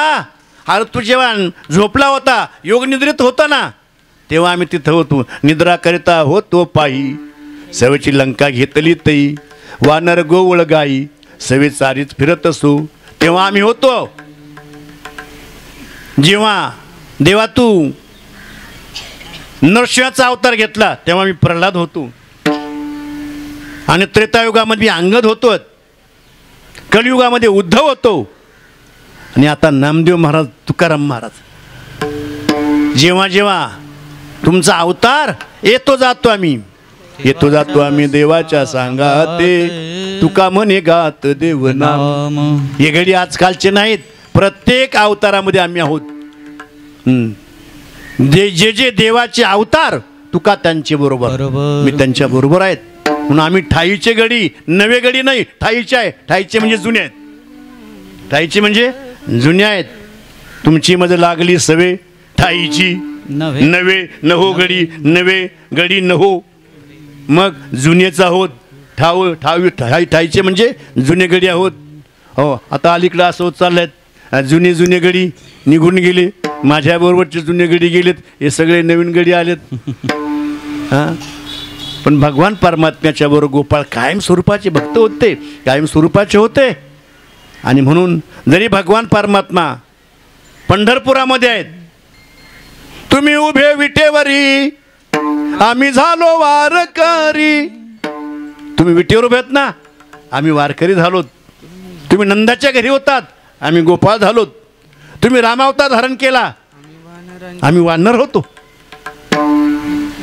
अरे तू जेव्हा झोपला होता, योगनिद्रित होता ना, तेव्हा आम्ही तिथं होतो. निद्रा करिता होतो पायी, सवेची लंका घेतली तई, वानर गोवळ गाई, सवे चारीत फिरत असू, तेव्हा आम्ही होतो. जेव्हा देवा तू नरसिंहाचा अवतार घेतला तेव्हा मी प्रल्हाद होतो, आणि त्रेतायुगामध्ये अंगद होतो, कलियुगामध्ये उद्धव होतो, आणि आता नामदेव महाराज, तुकाराम महाराज. जेव्हा जेव्हा तुमचा अवतार येतो जातो आम्ही, येतो जातो आम्ही देवाच्या सांगाते, तुका म्हणे गात देव नाम. हे घडी आजकालचे नाहीत, प्रत्येक अवतारामध्ये आम्ही आहोत. जे जे देवाचे अवतार तुका त्यांचे बरोबर, मी त्यांच्या बरोबर आहेत. म्हणून आम्ही ठाईचे गडी, नवे गडी नाही, ठाईचे आहे. ठाईचे म्हणजे जुने आहेत, ठाईचे म्हणजे जुने आहेत. तुमची मध्ये लागली सवे ठाईची, नवे नहो गडी, नवे गडी नहो, मग जुनेच आहोत. ठाईचे म्हणजे जुने गडी आहोत. हो, आता अलीकडं असं होत चाललंय, जुने गडी निघून गेले, माझ्याबरोबरचे जुने गडी गेलेत, हे सगळे नवीन गडी आलेत. हां, पण भगवान परमात्म्याच्या बरोबर गोपाळ कायम स्वरूपाचे भक्त होते, कायम स्वरूपाचे होते. आणि म्हणून जरी भगवान परमात्मा पंढरपुरामध्ये आहेत, तुम्ही उभे विटेवरी आम्ही झालो वारकरी. तुम्ही विटेवर उभे आहेत ना, आम्ही वारकरी झालोत. तुम्ही नंदाच्या घरी होतात, आम्ही गोपाळ झालोत. तुम्ही रामावतार धारण केला, आम्ही वानर होतो.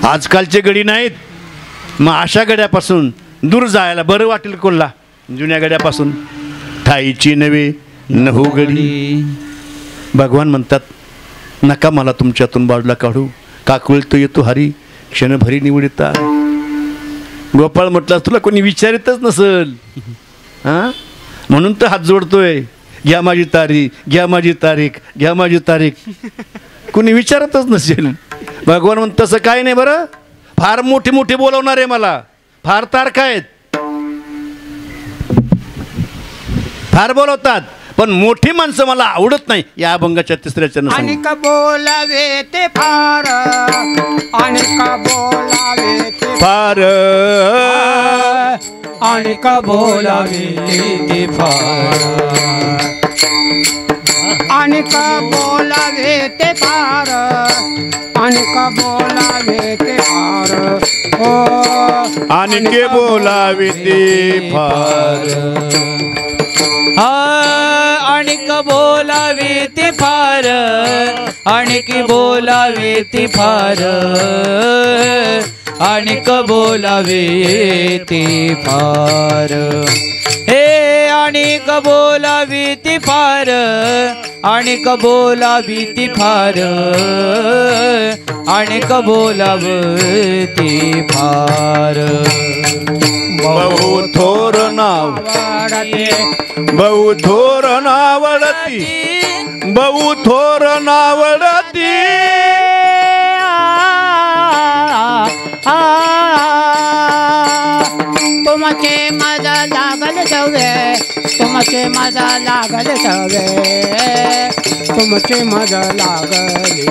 आजकालचे गडी नाहीत. मग अशा गड्यापासून दूर जायला बरं वाटेल कोल्हा, जुन्या गड्यापासून. ठाईची नवे नहो गडी. भगवान म्हणतात नका मला तुमच्यातून बाजूला काढू, काकुळतो येतो हरी क्षणभरी निवडिता. गोपाळ म्हटलं तुला कोणी विचारितच नसल, हां, म्हणून तर हात जोडतोय, घ्या माझी तारीख, घ्या माझी तारीख, घ्या माझी तारीख. कोणी विचारतच नसेल. भगवान म्हणत तसं काय नाही बरं, फार मोठी मोठी बोलवणार आहे मला, फार तारखा आहेत, फार बोलवतात, पण मोठी माणसं मला आवडत नाही. या अभंगाच्या तिसऱ्या चरण आणि का बोलावे ते फार, आणि का बोलावे ते फार, आणि का बोलावे ते फार, आणि का बोलावे ते फार, आणि का बोलावे ते फार. हो, आणि के बोलावे ते फार. आणि का बोलावे ते फार, आणि की बोलावे ते फार, आणि का बोलावे ते फार. हे आणि का बोलावे ते फार, आणि का बोलावे ते फार, आणि का बोलावे ते फार. बहु थोर नाव, बहु थोर नावडती, बहु थोर नावडती. तुम तुमचे मज लागल सवे तुमचे मज लागल सवे तुमचे मज लागले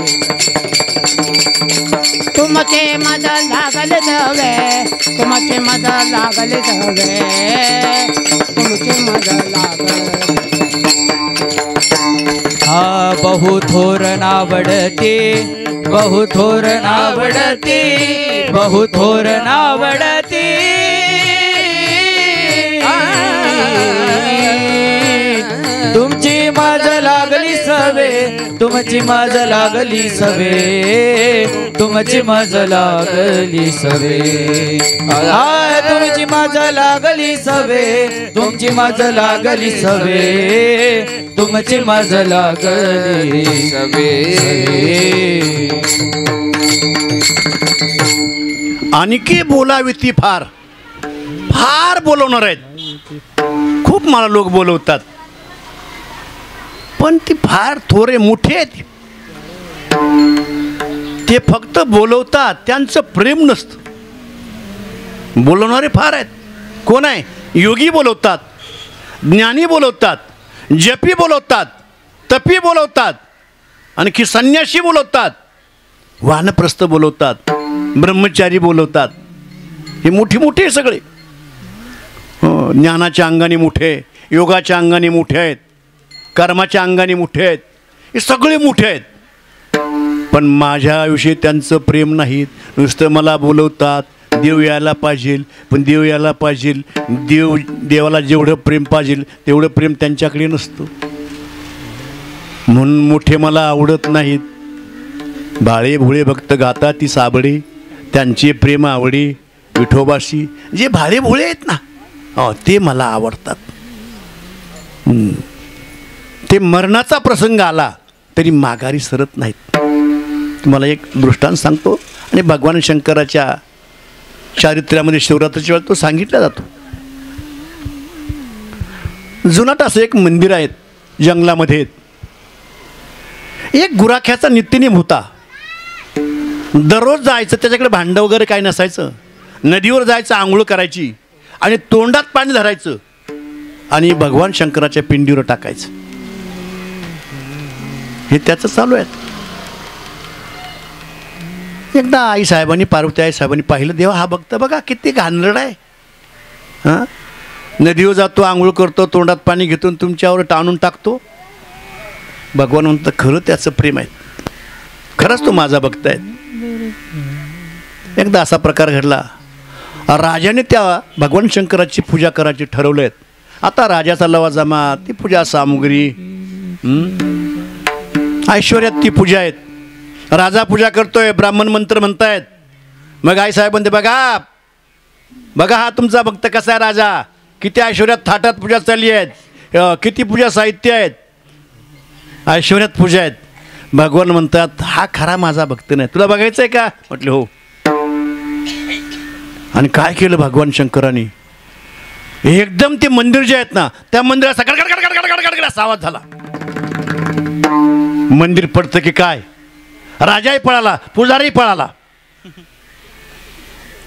तुमचे मज लागल सवे तुमचे मज लागल सवे तुमचे मज लागल हा बहु थोर नावडते बहु थोर नावडते बहु थोर नावडते तुमची माझ लागली सवे तुमची माझ लागली सवे तुमची माझ लागली सवे हाय तुमची माझ लागली सवे तुमची माझ लागली सवे तुमची माझ लागली सवे आणखी बोलावी ती फार फार बोलवणार आहेत. खूप मला लोक बोलवतात पण ती फार थोरे मोठे आहेत. ते फक्त बोलवतात त्यांचं प्रेम नसतं. बोलवणारे फार आहेत. कोण आहे? योगी बोलवतात ज्ञानी बोलवतात जपी बोलवतात तपी बोलवतात आणखी संन्यासी बोलवतात वानप्रस्थ बोलवतात ब्रह्मचारी बोलवतात. हे मोठी मोठे सगळे ज्ञानाच्या अंगाने मोठे योगाच्या अंगाने मोठे आहेत कर्माच्या अंगाने मोठे आहेत. हे सगळे मोठे आहेत पण माझ्याविषयी त्यांचं प्रेम नाहीत. नुसतं मला बोलवतात देव यायला पाहिजे पण देव यायला पाहिजे देवाला जेवढं प्रेम पाहिजे तेवढं प्रेम त्यांच्याकडे नसतं. म्हणून मोठे मला आवडत नाहीत. बाळे भोळे भक्त गाता ती साबळे त्यांचे प्रेम आवडे विठोबाशी. जे भाळे भोळे आहेत ना ते मला आवडतात. ते मरणाचा प्रसंग आला तरी माघारी सरत नाहीत. तुम्हाला एक दृष्टांत सांगतो आणि भगवान शंकराच्या चारित्र्यामध्ये शिवरात्रीच्या वेळेला तो सांगितला जातो. जुनाट असं एक मंदिर आहे जंगलामध्ये. एक गुराख्याचा नित्यनेम होता. दररोज जायचं त्याच्याकडे भांडं वगैरे काय नसायचं. नदीवर जायचं आंघोळ करायची आणि तोंडात पाणी धरायचं आणि भगवान शंकराच्या पिंडीवर टाकायचं. हे त्याचं चालू आहे. एकदा आई साहेबांनी पार्वती आई साहेबांनी पाहिलं देवा हा भक्त बघा किती घाणरड आहे. हां नदीवर जातो आंघोळ करतो तोंडात पाणी घेतो तुमच्यावर टाणून टाकतो. भगवान म्हणतं खरं त्याचं प्रेम आहे खरंच तो माझा भक्त आहे. एकदा असा प्रकार घडला. राजाने त्या भगवान शंकराची पूजा करायची ठरवले आहेत. आता राजाचा लवाजमा ती पूजा सामुग्री ऐश्वर्यात ती पूजा आहेत. राजा पूजा करतोय ब्राह्मण मंत्र म्हणतायत. मग आई साहेब म्हणते बघा बघा हा तुमचा भक्त कसा आहे राजा किती ऐश्वर्यात थाटात पूजा चालली आहेत किती पूजा साहित्य आहेत ऐश्वर्यात पूजा आहेत. भगवान म्हणतात हा खरा माझा भक्त नाही तुला बघायचं आहे का म्हटलं हो. आणि काय केलं भगवान शंकरांनी एकदम ते मंदिर जे आहेत ना त्या मंदिराचा गडगड असा आवाज झाला. मंदिर पडतं की काय. राजाही पळाला पुजारीही पळाला.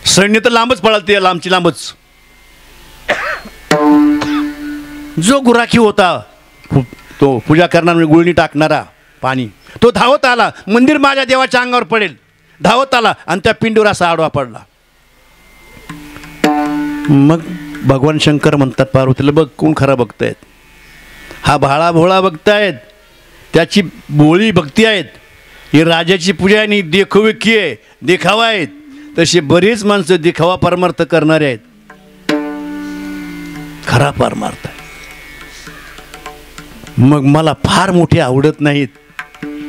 सैन्य तर लांबच पळाल ते लांबची लांबच. जो गुराखी होता तो पूजा करणारा गुळणी टाकणारा पाणी तो धावत आला. मंदिर माझ्या देवाच्या अंगावर पडेल धावत आला आणि त्या पिंडीवर असा आडवा पडला. मग भगवान शंकर म्हणतात पार्वतीला बघ कोण खरा भक्त आहेत. हा भाळा भोळा भक्त आहेत त्याची भोळी भक्ती आहेत. ही राजाची पूजा आणि देखोविकी आहे देखावा आहेत. तसे बरेच माणसं देखावा परमार्थ करणारे आहेत. खरा परमार्थ आहे. मग मला फार मोठे आवडत नाहीत.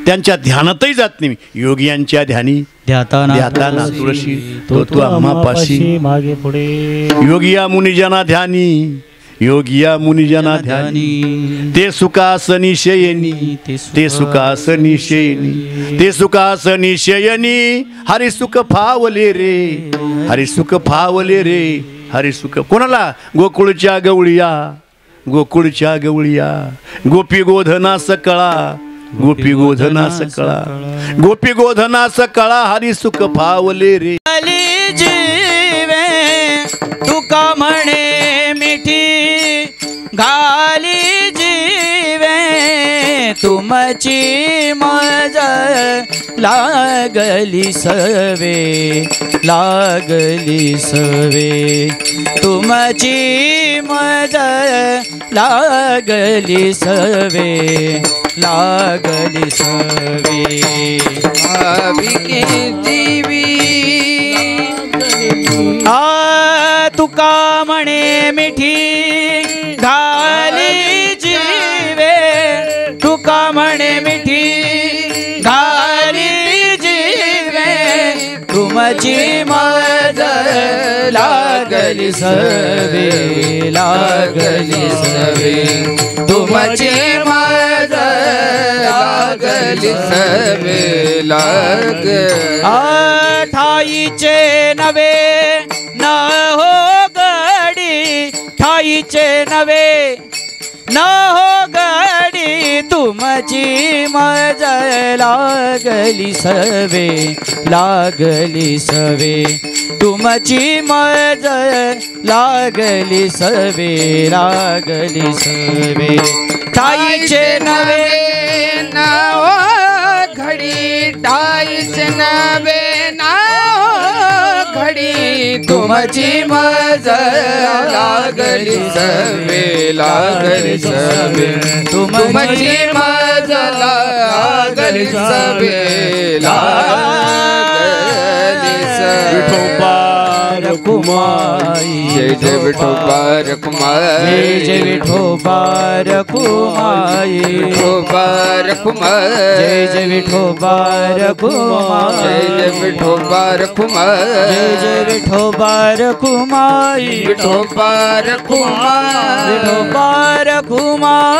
त्यांच्या ध्यानातही जात नाही. योगियांच्या ध्यानी ध्याताना तुळशी तो आम्हापाशी मागे पुढे योगिया मुनिजना ध्यानी योगिया मुनिजना ध्यानी ते सुखासनी शयनी ते सुखासनी शयनी ते सुखासनी शयनी हरी सुख फावले रे हरी सुख फावले रे हरी सुख. कोणाला गोकुळच्या गवळिया गोकुळच्या गवळिया गोपी गोधना सकळा गोपी गोधना सकळा गोपी गोधना सकळा हरी सुख फावले रे. जीवे तुका म्हणे तुमची मज लागली सवे लागली सवे तुमची मज लागली सवे लागली सवे भाविके जीवी तुका म्हणे मिठी घाली जीवे तुका म्हणे मिठी घाली जीवे तुमची मज लागली सवे लागली सवे तुमची मज लागली सवे लाग ठाईचे नवे न हो गडी ठाईचे नवे न हो गडी तुमची मज लागली सवे लागली सवे तुमची मज लागली सवे लागली सवे ठाईचे नवे नाव घडी ठाईचे नवे नाव घडी तुमची मज लागली सवे लागली सवे तुमची मज लागली सवे लागली सवे कुमाई जय जय विठोबा कुमाई जय जय विठोबा कुमाई विठोबा कुमाई जय जय विठोबा कुमाई जय जय विठोबा कुमाई जय जय विठोबा कुमाई विठोबा कुमाई विठोबा कुमाई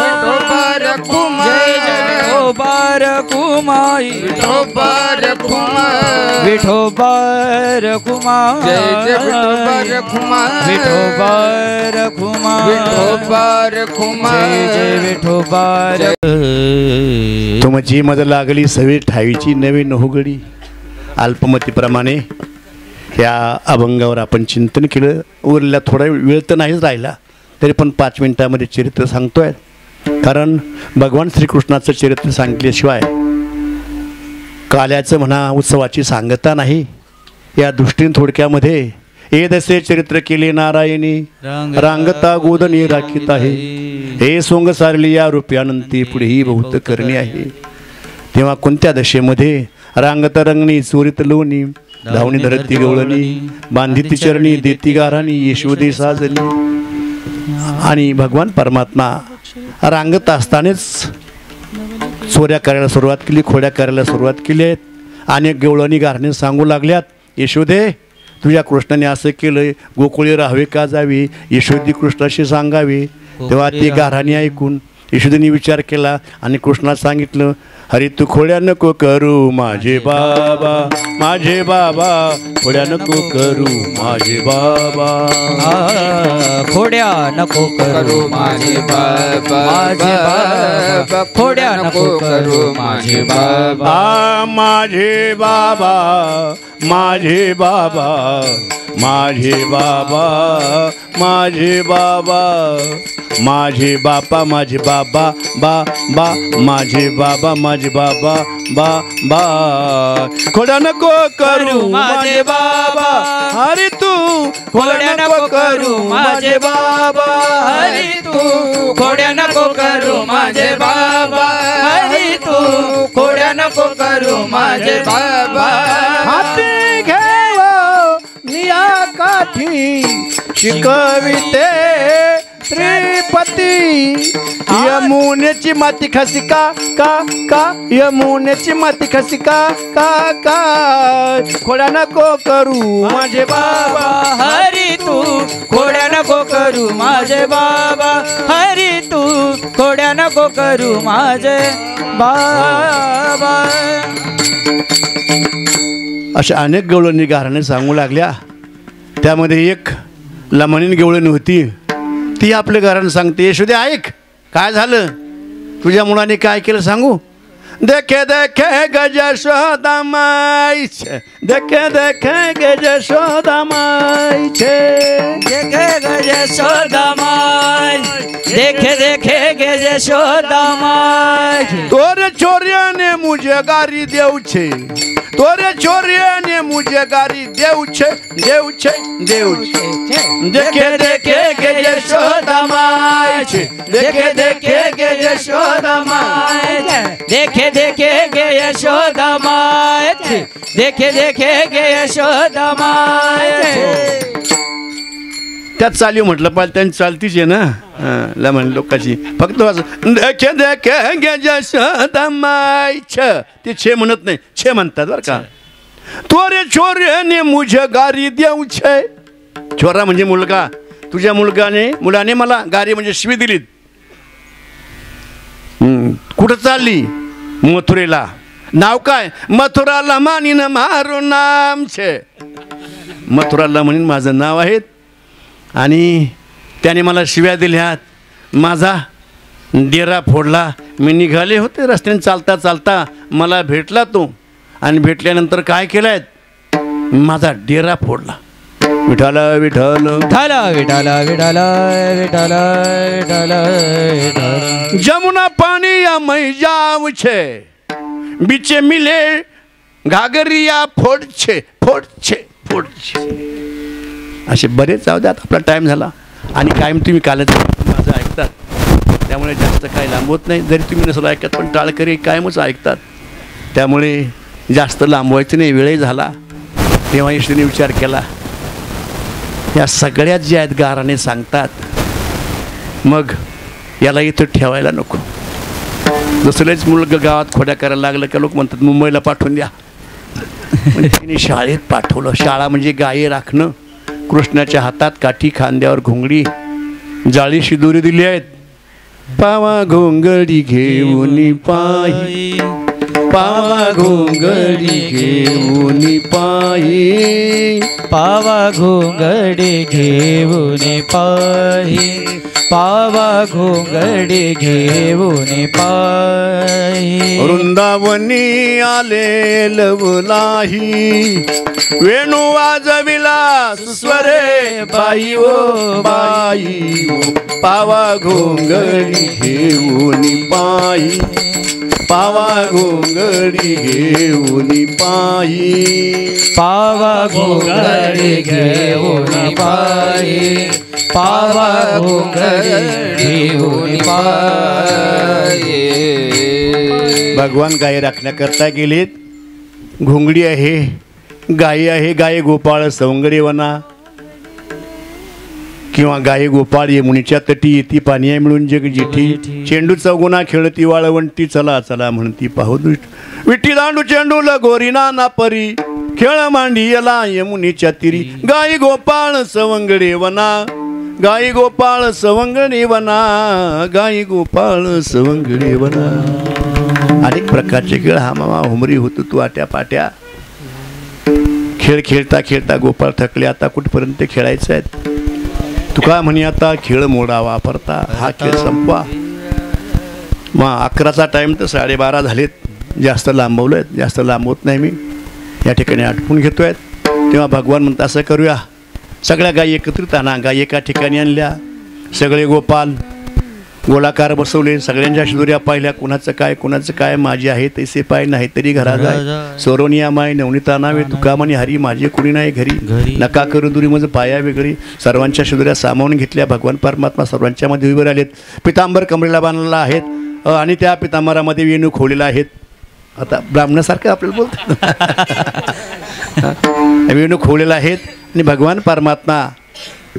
विठोबा कुमाई जय जय विठोबा कुमाई विठोबा कुमाई विठोबा कुमाई जय जय विठोबा कुमाई विठोबा कुमाई विठोबा कुमाई जय जय विठोबा तुमची मज लागली सवे ठावीची नवी नहुगडी. अल्पमतीप्रमाणे या अभंगावर आपण चिंतन केलं. उरला थोडा वेळ तर नाहीच राहिला तरी पण 5 मिनिटामध्ये चरित्र सांगतोय. कारण भगवान श्रीकृष्णाचं चरित्र सांगितल्याशिवाय काल्याचं म्हणा उत्सवाची सांगता नाही. या दृष्टीने थोडक्यामध्ये एदसे चरित्र केले नारायणी रांगता गोदनी राखीत आहे. हे सोंग सारली या रूप्यानंती पुढेही बहुत करणी आहे. तेव्हा कोणत्या दशेमध्ये रांगत रंगणी चोरीत लोणी धावणी धरती गवळणी बांधिती चरणी देती गाराणी यशोदे साजनी. आणि भगवान परमात्मा रांगत असतानाच चोऱ्या करायला सुरुवात केली खोड्या करायला सुरुवात केली आहेत. अनेक गवळणी गारणे सांगू लागल्यात यशोदे तुझ्या कृष्णाने असं केलं गोकुळे राहावे का जावे यशोदी कृष्णाशी सांगावे. तेव्हा ती गाराणी ऐकून यशोदेने विचार केला आणि कृष्णाला सांगितलं हरी तू खोड्या नको करू माझे बाबा माझे बाबा खोड्या नको करू माझे बाबा खोड्या नको करू माझे बाबा माझे बाबा खोड्या नको करू माझे बाबा माझे बाबा माझे बाबा माझे बाबा माझे बाबा माझे बापा माझे बाबा बा बा माझे बाबा माझे बाबा बा बा खोड्या नको करू माझे बाबा हरी तू खोड्या नको करू माझे बाबा हरी तू खोड्या नको करू माझे बाबा हरी तू खोड्या नको करू माझे बाबा हाती घेव निया काठी शिकविते श्रीपती यमुनेची माती खसी का का का यमुनेची माती खसी का का का खोड्या नको करू माझे बाबा हरी तू खोड्या नको करू माझे बाबा हरी तू खोड्या नको करू माझे बाबा. अशा अनेक गवळणी गाराने सांगू लागल्या. त्यामध्ये एक लमणीन गवळणी होती. ती आपल्या घरानं सांगते यशोदे ऐक काय झालं तुझ्या मुलाने काय केलं सांगू. देखे देखे गज यशोदा माईचे देखे देखे गज यशोदा माईचे देखे गज यशोदा माई देखे देखे गज यशोदा माई तोरे छोरियाने मुझे गारी देव छे तोरे छोरियाने मुझे गारी देव छे देव छे देव छे देखे देखे के यशोदा माई छे देखे देखे के यशोदा माई देखे देखे गे यशोदा माय देखे देखे गे यशोदा माय त्यात चालीव म्हटलं पाहिजे त्यांची चालतीच आहे ना लमन लोकांची फक्त देखे देखे गे यशोदा माई छ ते छे म्हणत नाही छे म्हणतात बरं का तोरे छोऱ्याने मुझे गारी देऊ छे छोरा म्हणजे मुलगा तुझ्या मुलाने मला गारी म्हणजे शिवी दिलीत कुठं चालली मथुरेला नाव काय मथुराला मानीन मारू नाम छे मथुराला म्हणून माझं नाव आहे आणि त्याने मला शिव्या दिल्यात माझा डेरा फोडला मी निघाले होते रस्त्याने चालता चालता मला भेटला तो आणि भेटल्यानंतर काय केलंय माझा डेरा फोडला विठाला विठल विठाला विठाला विठाला विठाला विठाला विठाला जमुना पानी या मै जाव छे बीचे मिले घागरिया फोड छे फोड छे फोड छे असे बरेच जाऊ द्यात आपला टाईम झाला आणि कायम तुम्ही कालच माझं ऐकतात त्यामुळे जास्त काही लांबवत नाही जरी तुम्ही नसलं ऐकत पण टाळकरी कायमच ऐकतात त्यामुळे जास्त लांबवायचं नाही वेळही झाला तेव्हा ईश्वरीने विचार केला या सगळ्यात जे आहेत गाराने सांगतात मग याला इथं ठेवायला नको दुसरेच मुलगा गावात खोड्या करायला लागलं का लोक म्हणतात मुंबईला पाठवून द्या तिने शाळेत पाठवलं शाळा म्हणजे गाये राखणं कृष्णाच्या हातात काठी खांद्यावर घोंगडी जाळी शिदोरी दिली आहेत पावा घोंगडी घेऊन पायी पावा घोंगडी घेऊन पायी पावा घोंगडे घेऊन पायी पावा घोंगडे घेऊन पायी वृंदावनी आले लवलाही वेणू वाजविला सुस्वरे बाई ओ बाई ओ पावा घोंगडी घेऊन पायी पावा घोंगडी घेऊन पायी पावा घोंगडे घेऊन पायी पावा घोंगडे घेऊन पायी भगवान गायी राखण्याकरता गेलेत घोंगडी आहे गायी आहे गाय गोपाळ सवंगडे वना किंवा गाय गोपाळ यमुनीच्या तटी येती पाणी मिळून जग जेठी चेंडू चौगुणा खेळती वाळवंटी चला चला म्हणती पाहू दृष्ट विठी दांडू चेंडू लगोरी नाना परी खेळ मांडियला यमुनीच्या तिरी गाय गोपाळ सवंगडे वना गाय गोपाळ सवंगडे वना गाय गोपाळ सवंगडे वना अनेक प्रकारचे खेळ हा मामा हुमरी होतो तू आट्या पाट्या खेळ खेळता खेळता गोपाळ थकले आता कुठपर्यंत खेळायचं आहे तुका म्हणे आता खेळ मोडा वापरता हा खेळ संपवा मग 11चा टाईम तर 12:30 झालेत जास्त लांबवलं जास्त लांबवत नाही मी या ठिकाणी आटपून घेतो आहे तेव्हा भगवान म्हणतात असं करूया सगळ्या गायी एकत्रित आणा गायी एका ठिकाणी आणल्या सगळे गोपाल गोलाकार बसवले सगळ्यांच्या शिदोऱ्या पाहिल्या कुणाचं काय माझी आहे तैसे पाय नाही तरी घरा जाय सोरोनिया माय नवनीता नावे तुका म्हणे हरी माझे कुणी नाही घरी नका करू दुरी माझं पाया वेगळी सर्वांच्या शिदोऱ्या सामावून घेतल्या भगवान परमात्मा सर्वांच्या मध्ये उभे राहिलेत पितांबर कमरेला बांधलेला आहेत आणि त्या पितांबरामध्ये वेणू खोवलेला आहेत आता ब्राह्मणासारखं आपल्याला बोलतात वेणू खोवलेला आहेत आणि भगवान परमात्मा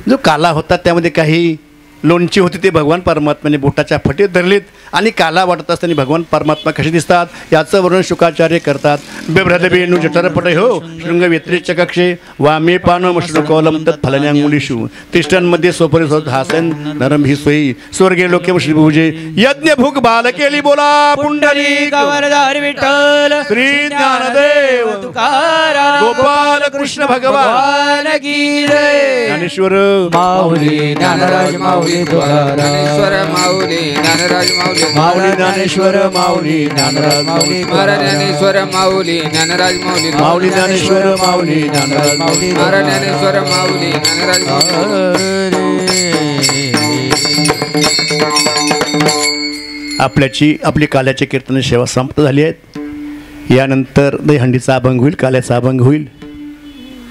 जो काला होता त्यामध्ये काही लोणची होती ते भगवान परमात्म्याने बोटाच्या फटीत धरलीत आणि काला वाटत असताना भगवान परमात्मा कसे दिसतात याचं वर्णन शुकाचार्य करतात बेभ्रदबेनु जठरपट हो शृंग व्यतिरिक्त कक्षे वामे पान मश्रुकौलम तत् फलन्यांगुलीषु तिष्ठन्मध्ये स्वपरिसोद हासन नरम ही सोयी स्वर्गे लोके श्रीभुजे यज्ञ भूक बाल केली बोला पुंडलिक गवरधारी विठ्ठल श्री ज्ञानदेव तुकाराम गोपाल कृष्ण भगवान की जय ज्ञानेश्वर माऊली ज्ञानराज माऊली ज्ञानेश्वर माऊली ज्ञानराज माऊली माऊली ज्ञानेश्वर माऊली ज्ञानराज माऊली ज्ञानेश्वर माऊली ज्ञानराज माऊली माऊली ज्ञानेश्वर माऊली ज्ञानराज माऊली ज्ञानेश्वर माऊली ज्ञानराज माऊली आपली काल्याची कीर्तन सेवा समाप्त झाली आहेत. यानंतर दहीहंडीचा अभंग होईल, काल्याचा अभंग होईल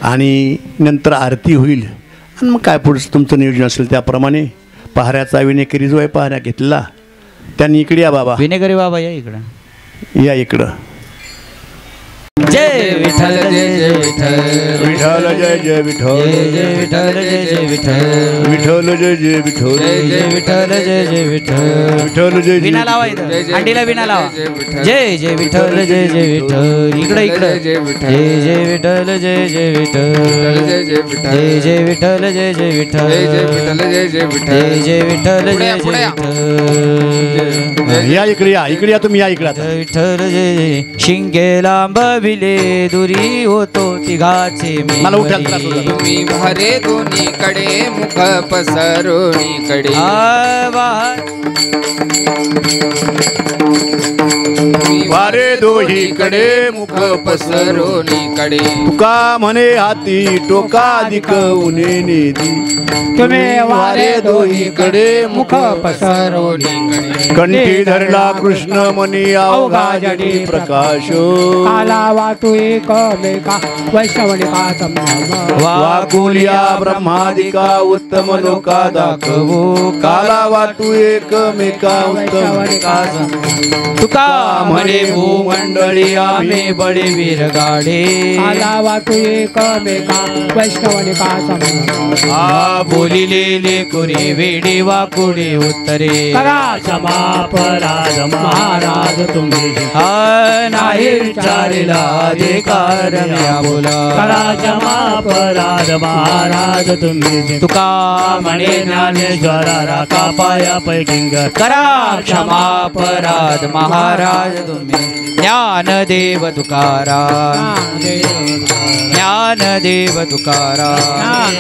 आणि नंतर आरती होईल. आणि मग काय पुढचं तुमचं नियोजन असेल त्याप्रमाणे. पहाऱ्याचा विनेकरी जो आहे पहाऱ्या घेतला त्यांनी इकडे या बाबा. विनेकरी बाबा या इकडं, या इकडं. जय विठ्ठल जय जय विठ्ठल, विठ्ठल जय जय विठ्ठल, जय विठ्ठल जय जय विठ्ठल, विठ्ठल जय जय विठ्ठल, जय विठ्ठल जय जय विठ्ठल. विठ्ठल जय विना लावा इथं, हंडीला विना लावा. जय जय विठ्ठल जय जय विठ्ठल, इकडं इकडं. जय जय विठ्ठल जय जय विठ्ठल, जय जय विठ्ठल जय जय विठ्ठल, जय जय विठ्ठल जय जय विठ्ठल. या इकडे या, इकडे या तुम्ही, या इकडे आता. विठ्ठल जय. शिंगे लांब विले दुरी होतो तिघाचे मला उठायला त्रास होतो. तुम्ही भरे दोन्हीकडे मुख पसरोणीकडे, वारे दोहीकडे मुख पसरोणीकडे. तुका म्हणे हाती टोकाधिक उन्हे नेदी, तुम्ही वारे दोहीकडे मुख पसरोणीकडे. कंठी धरला कृष्ण मनी अवघा जडी प्रकाश, काला वाटू एकमेका वैष्णवनिका संभ्रम. वाकुलिया ब्रह्मादिका उत्तम लोका दाखवू, काला वाटू एकमेका उत्तम तुका म्हणे भूमंडळी आम्ही बडे वीर गाडे, काला वाटू एकमेका वैष्णवनिका संभ्रम. आ बोलिलेले कुरी वेडी वाकुडी उत्तरे, करा क्षमापराध महाराज तुम्ही. हा नाही विचारिला अधिकार या बोला, करा क्षमापराध महाराज तुम्ही. तुका म्हणे ज्ञानेश्वरा राखा पाया पैकिंग. करा क्षमापराध महाराज तुम्ही. ज्ञानदेव तुकाराम, ज्ञानदेव तुकाराम.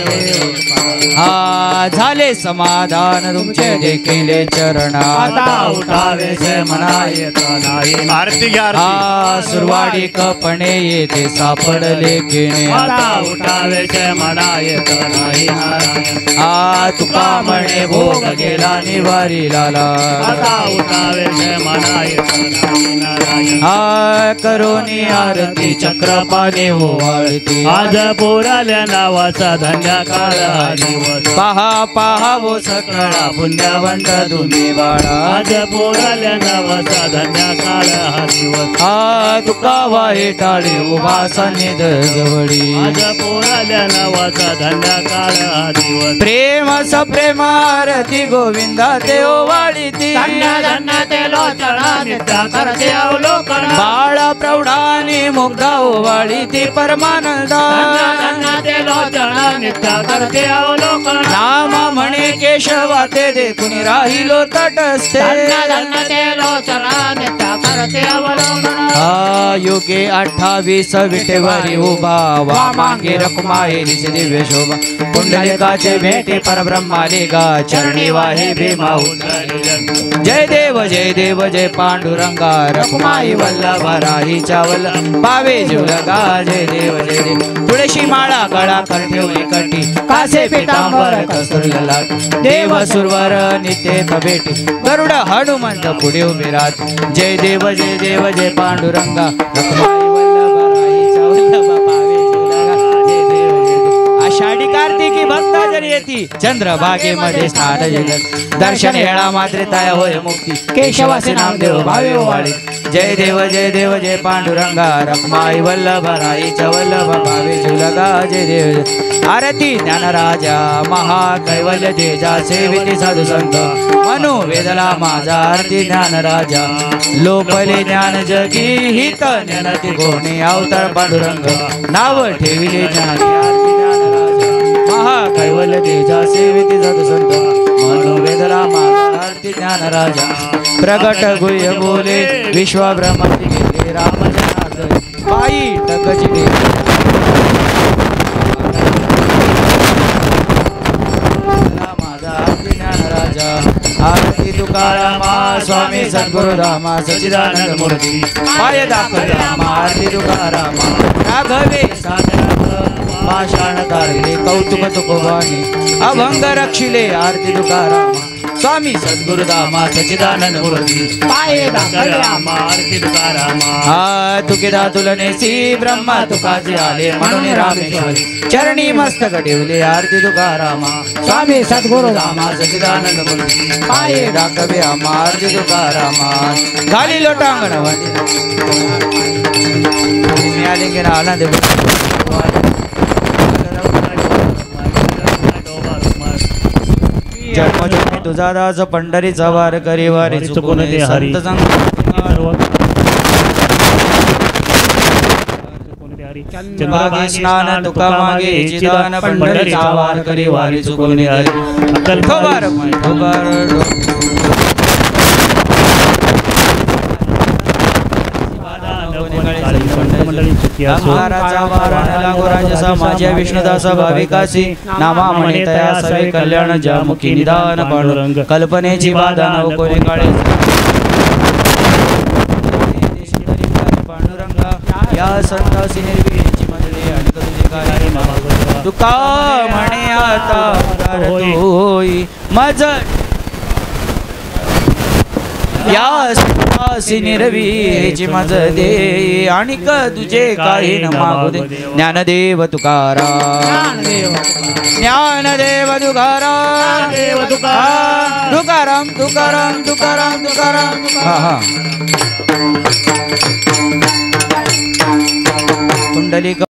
हा झाले समाधान तुमचे देखील चरणात. आता उठावे से मना येत नाही. आरती घ्या. हा सुरवाडी कपणे येते सापडले केणे. आता उठावे से मना येत नाही. हा तुका म्हणे भोग गेला निवारी लाला. आता उठावे से मना येत नाही. नारायण हा करोनी आरती चक्रपाने ओवाळती. आज पोराल्या नावाचा धन्य काळ हा दिवस. पहा पहा वो सकळा पुण्यवंत तुम्ही बाळा. आज पोराल्या नावाचा धन्य काळ हा दिवस. हा तुका वाहे टाळी उभा सन्निध जवळी. आज पोराल्या नावाचा धन्य काळ हा दिवस. प्रेम सप्रेम आरती गोविंदा ते ओवाळीती. ते लोचना नित्य करते अवलोकन. बाळ प्रौढानी मुग्धा ओवाळीती परमानंदा. ते लोचना नित्य करते अवलोकन. नाम म्हणे केशवा ते देखून राहिलो तटस्थे. ते लोचना नित्य करते अवलोकन. हा योगे 28 विटेवरी उभा वा मागे रखुमाई दिसे दिव्य शोभा. पुंडलिकाचे भेटे परब्रह्माले गा चरणी वाहे भीमा उतरले. जय देव जय देव जय पांडुरंगा रखुमाई वल्लभा राहीच्या वल्लभ पावे जुलगा. जय देव जय देव. तुळशी माळा गळा कर ठेवली कटी. कासे पितांबर कस्तुरी लाट. देव सुरवर नित्य भेटी. गरुड हनुमंत पुढे उभे राहत. जय देव जय पांडुरंगा रखुमाई वल्लभा राहीच्या वल्लभा पावे जुलगा. जय देव जय देव. आषाढी कार्तिकी भक्ता जरी येती चंद्रभागेमध्ये स्नान जगत. दर्शन हेळा मात्रे ताया होय मुक्ती. केशवासे नामदेव भावे ओवाळे. जय देव जय पांडुरंगा रखुमाई वल्लभा राहीच्या वल्लभा भावे जुलगा. जय देव. आरती ज्ञानराजा महाकैवल्य तेजा सेविती साधू संत. मनो वेदला माझा आरती ज्ञानराजा. लोपले ज्ञान जगी हित ज्ञानती कोणी अवतार पांडुरंग. नाव ठेविले ज्ञानी आरती ज्ञानराजा. महाकैवल्य तेजा सेविती साधू संत. मनो वेदला माझा आरती ज्ञानराजा. प्रगट गुह्य बोले विश्वब्रह्मांती गेले राम जनार्दन. पायी टकची गेले आरती तुकारामा स्वामी सद्गुरु रामा सच्चिदानंद मूर्ती. पाय दाखले रामा आरती तुकारामा. राघवे साधनाथ पाषाण तारले कौतुक तुकोबानी. अभंग रक्षिले आरती तुकारामा. स्वामी सद्गुरुदामा सच्चिदानंद मूर्ती पाये दाखले आरती तुकारामा हा तुकेदा तुलनेसी ब्रह्मा तुकाचे आले म्हणून रामेश्वरी चरणी मस्तक ठेवले आरती तुकारामा स्वामी सद्गुरुदामा सच्चिदानंद मूर्ती पाये दाखवे आम्हा आरती तुकारामा घाली लोटांगण मिळाले की आनंद जन्मजन्मी तुझा दास पंढरीचा वार करी वारी चुकून दे संत संग मागे स्नान तुका मागे चिदान पंढरीचा वार करी वारी चुकून दे ठोबार ठोबार महाराजा वाराणला गोराजसा माझ्या विष्णुदासा भाविकासी नामा म्हणे तया सर्वे कल्याण ज्यामुखी निदान पांडुरंग कल्पनेची बाधा नव कोणी काळे पांडुरंगा या संतासी निर्विघ्नेची मंडळी आणि तुझे काय तुका म्हणे आता होई मज या संतासी निर्विघ्नेची मज दे आणि तुझे काही न मागू दे ज्ञानदेव तुकाराम ज्ञानदेव तुकाराम तुकाराम तुकाराम तुकाराम तुकाराम कुंडलिक